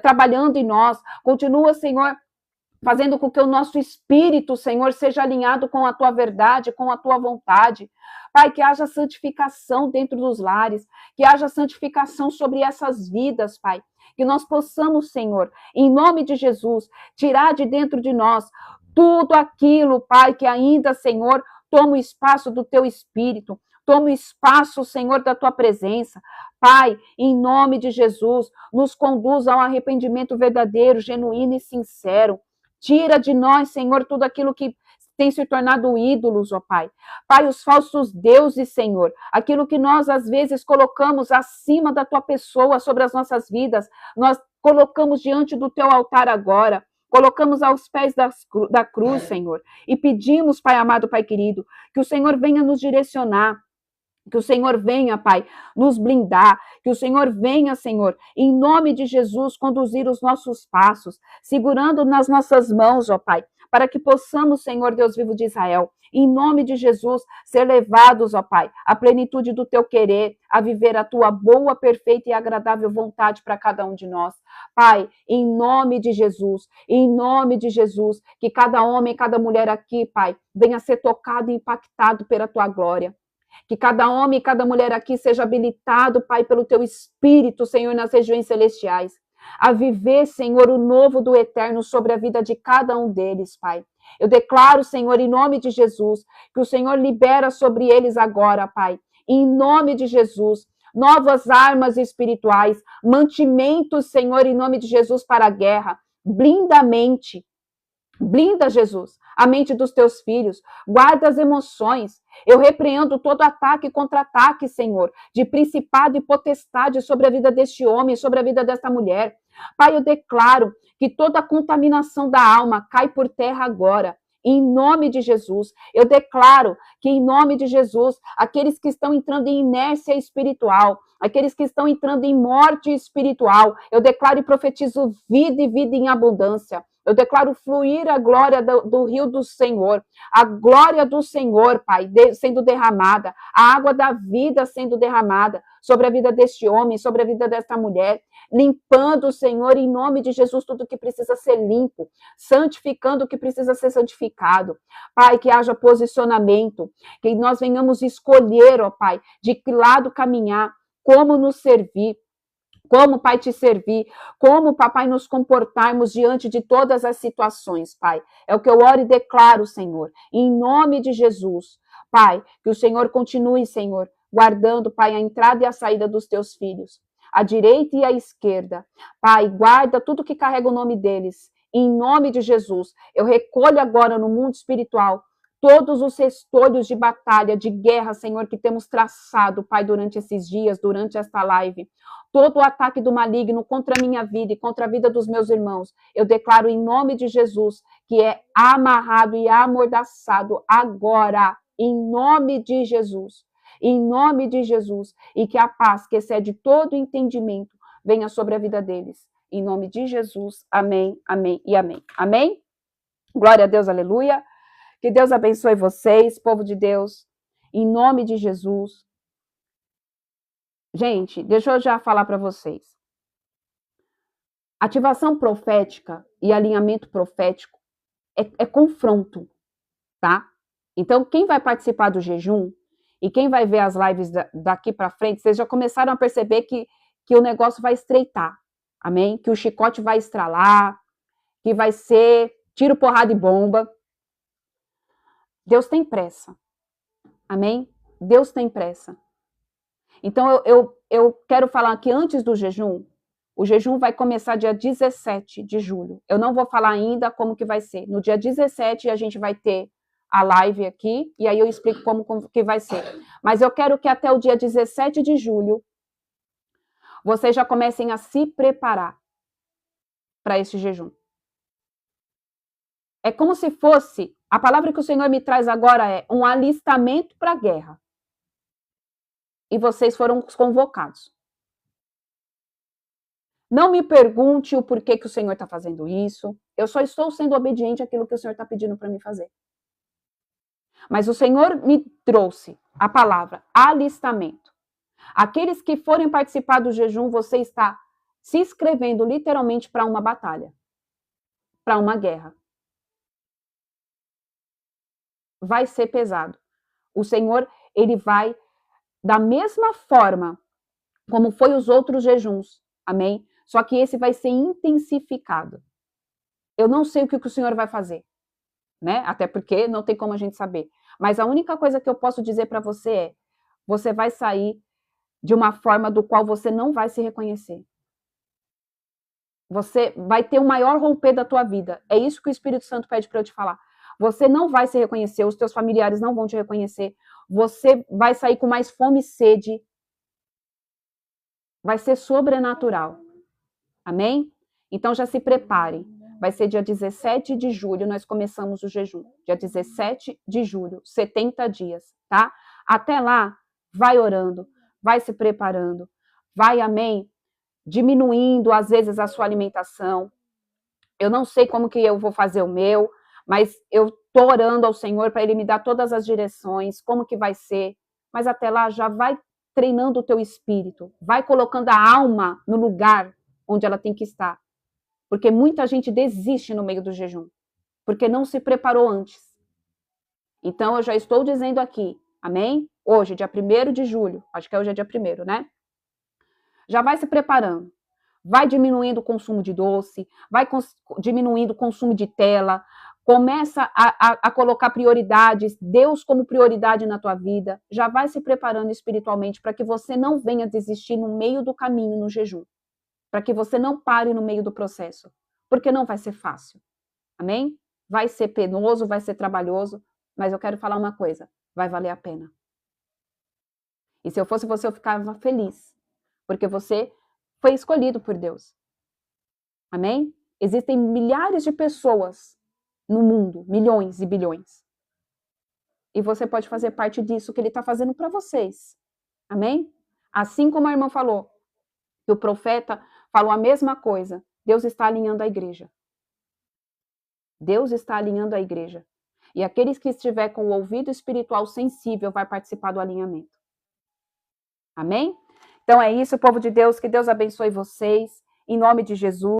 trabalhando em nós. Continua, Senhor, fazendo com que o nosso espírito, Senhor, seja alinhado com a tua verdade, com a tua vontade. Pai, que haja santificação dentro dos lares, que haja santificação sobre essas vidas, Pai. Que nós possamos, Senhor, em nome de Jesus, tirar de dentro de nós tudo aquilo, Pai, que ainda, Senhor, toma o espaço do teu espírito, toma o espaço, Senhor, da tua presença. Pai, em nome de Jesus, nos conduz a um arrependimento verdadeiro, genuíno e sincero. Tira de nós, Senhor, tudo aquilo que tem se tornado ídolos, ó Pai. Pai, os falsos deuses, Senhor, aquilo que nós às vezes colocamos acima da tua pessoa sobre as nossas vidas, nós colocamos diante do teu altar agora. Colocamos aos pés da cruz, Senhor, e pedimos, Pai amado, Pai querido, que o Senhor venha nos direcionar, que o Senhor venha, Pai, nos blindar, que o Senhor venha, Senhor, em nome de Jesus, conduzir os nossos passos, segurando nas nossas mãos, ó Pai, para que possamos, Senhor Deus vivo de Israel, em nome de Jesus, ser levados, ó Pai, à plenitude do teu querer, a viver a tua boa, perfeita e agradável vontade para cada um de nós. Pai, em nome de Jesus, que cada homem, cada mulher aqui, Pai, venha ser tocado e impactado pela tua glória. Que cada homem e cada mulher aqui seja habilitado, Pai, pelo teu Espírito, Senhor, nas regiões celestiais, a viver, Senhor, o novo do eterno sobre a vida de cada um deles, Pai. Eu declaro, Senhor, em nome de Jesus, que o Senhor libera sobre eles agora, Pai, em nome de Jesus, novas armas espirituais, mantimentos, Senhor, em nome de Jesus, para a guerra. Blinda a mente. Blinda, Jesus, a mente dos teus filhos, guarda as emoções. Eu repreendo todo ataque e contra-ataque, Senhor, de principado e potestade sobre a vida deste homem, sobre a vida desta mulher. Pai, eu declaro que toda contaminação da alma cai por terra agora. Em nome de Jesus, eu declaro que em nome de Jesus, aqueles que estão entrando em inércia espiritual, aqueles que estão entrando em morte espiritual, eu declaro e profetizo vida e vida em abundância. Eu declaro fluir a glória do rio do Senhor, a glória do Senhor, Pai, sendo derramada, a água da vida sendo derramada sobre a vida deste homem, sobre a vida desta mulher, limpando, Senhor, em nome de Jesus, tudo que precisa ser limpo, santificando o que precisa ser santificado. Pai, que haja posicionamento, que nós venhamos escolher, ó Pai, de que lado caminhar, como nos servir, como, Pai, te servir, como, papai, nos comportarmos diante de todas as situações, Pai. É o que eu oro e declaro, Senhor, em nome de Jesus. Pai, que o Senhor continue, Senhor, guardando, Pai, a entrada e a saída dos teus filhos, a direita e a esquerda. Pai, guarda tudo que carrega o nome deles, em nome de Jesus. Eu recolho agora no mundo espiritual todos os restolhos de batalha, de guerra, Senhor, que temos traçado, Pai, durante esses dias, durante esta live. Todo o ataque do maligno contra a minha vida e contra a vida dos meus irmãos, eu declaro em nome de Jesus que é amarrado e amordaçado agora, em nome de Jesus. Em nome de Jesus. E que a paz, que excede todo entendimento, venha sobre a vida deles. Em nome de Jesus. Amém, amém e amém. Amém? Glória a Deus, aleluia. Que Deus abençoe vocês, povo de Deus, em nome de Jesus. Gente, deixa eu já falar para vocês. Ativação profética e alinhamento profético é confronto, tá? Então, quem vai participar do jejum e quem vai ver as lives daqui para frente, vocês já começaram a perceber que o negócio vai estreitar, amém? Que o chicote vai estralar, que vai ser tiro, porrada e bomba. Deus tem pressa. Amém? Deus tem pressa. Então, eu quero falar que antes do jejum, o jejum vai começar dia 17 de julho. Eu não vou falar ainda como que vai ser. No dia 17, a gente vai ter a live aqui, e aí eu explico como que vai ser. Mas eu quero que até o dia 17 de julho, vocês já comecem a se preparar para esse jejum. É como se fosse, a palavra que o Senhor me traz agora é um alistamento para a guerra. E vocês foram convocados. Não me pergunte o porquê que o Senhor está fazendo isso. Eu só estou sendo obediente àquilo que o Senhor está pedindo para me fazer. Mas o Senhor me trouxe a palavra alistamento. Aqueles que forem participar do jejum, você está se inscrevendo literalmente para uma batalha, para uma guerra. Vai ser pesado. O Senhor, ele vai, da mesma forma como foi os outros jejuns, amém? Só que esse vai ser intensificado. Eu não sei o que o Senhor vai fazer, né? Até porque não tem como a gente saber. Mas a única coisa que eu posso dizer para você é, você vai sair de uma forma do qual você não vai se reconhecer. Você vai ter o maior romper da tua vida. É isso que o Espírito Santo pede para eu te falar. Você não vai se reconhecer, os teus familiares não vão te reconhecer. Você vai sair com mais fome e sede. Vai ser sobrenatural. Amém? Então já se prepare. Vai ser dia 17 de julho, nós começamos o jejum. Dia 17 de julho, 70 dias, tá? Até lá, vai orando, vai se preparando, vai, amém? Diminuindo, às vezes, a sua alimentação. Eu não sei como que eu vou fazer o meu, mas eu estou orando ao Senhor para Ele me dar todas as direções, como que vai ser. Mas até lá, já vai treinando o teu espírito, vai colocando a alma no lugar onde ela tem que estar. Porque muita gente desiste no meio do jejum, porque não se preparou antes. Então, eu já estou dizendo aqui, amém? Hoje, dia 1º de julho, acho que hoje é dia 1º, né? Já vai se preparando. Vai diminuindo o consumo de doce, vai diminuindo o consumo de tela, começa a colocar prioridades, Deus como prioridade na tua vida, já vai se preparando espiritualmente para que você não venha desistir no meio do caminho no jejum, para que você não pare no meio do processo, porque não vai ser fácil, amém? Vai ser penoso, vai ser trabalhoso, mas eu quero falar uma coisa, vai valer a pena. E se eu fosse você, eu ficava feliz, porque você foi escolhido por Deus, amém? Existem milhares de pessoas no mundo, milhões e bilhões. E você pode fazer parte disso que Ele está fazendo para vocês. Amém? Assim como a irmã falou, que o profeta falou a mesma coisa, Deus está alinhando a igreja. Deus está alinhando a igreja. E aqueles que estiver com o ouvido espiritual sensível vai participar do alinhamento. Amém? Então é isso, povo de Deus, que Deus abençoe vocês, em nome de Jesus.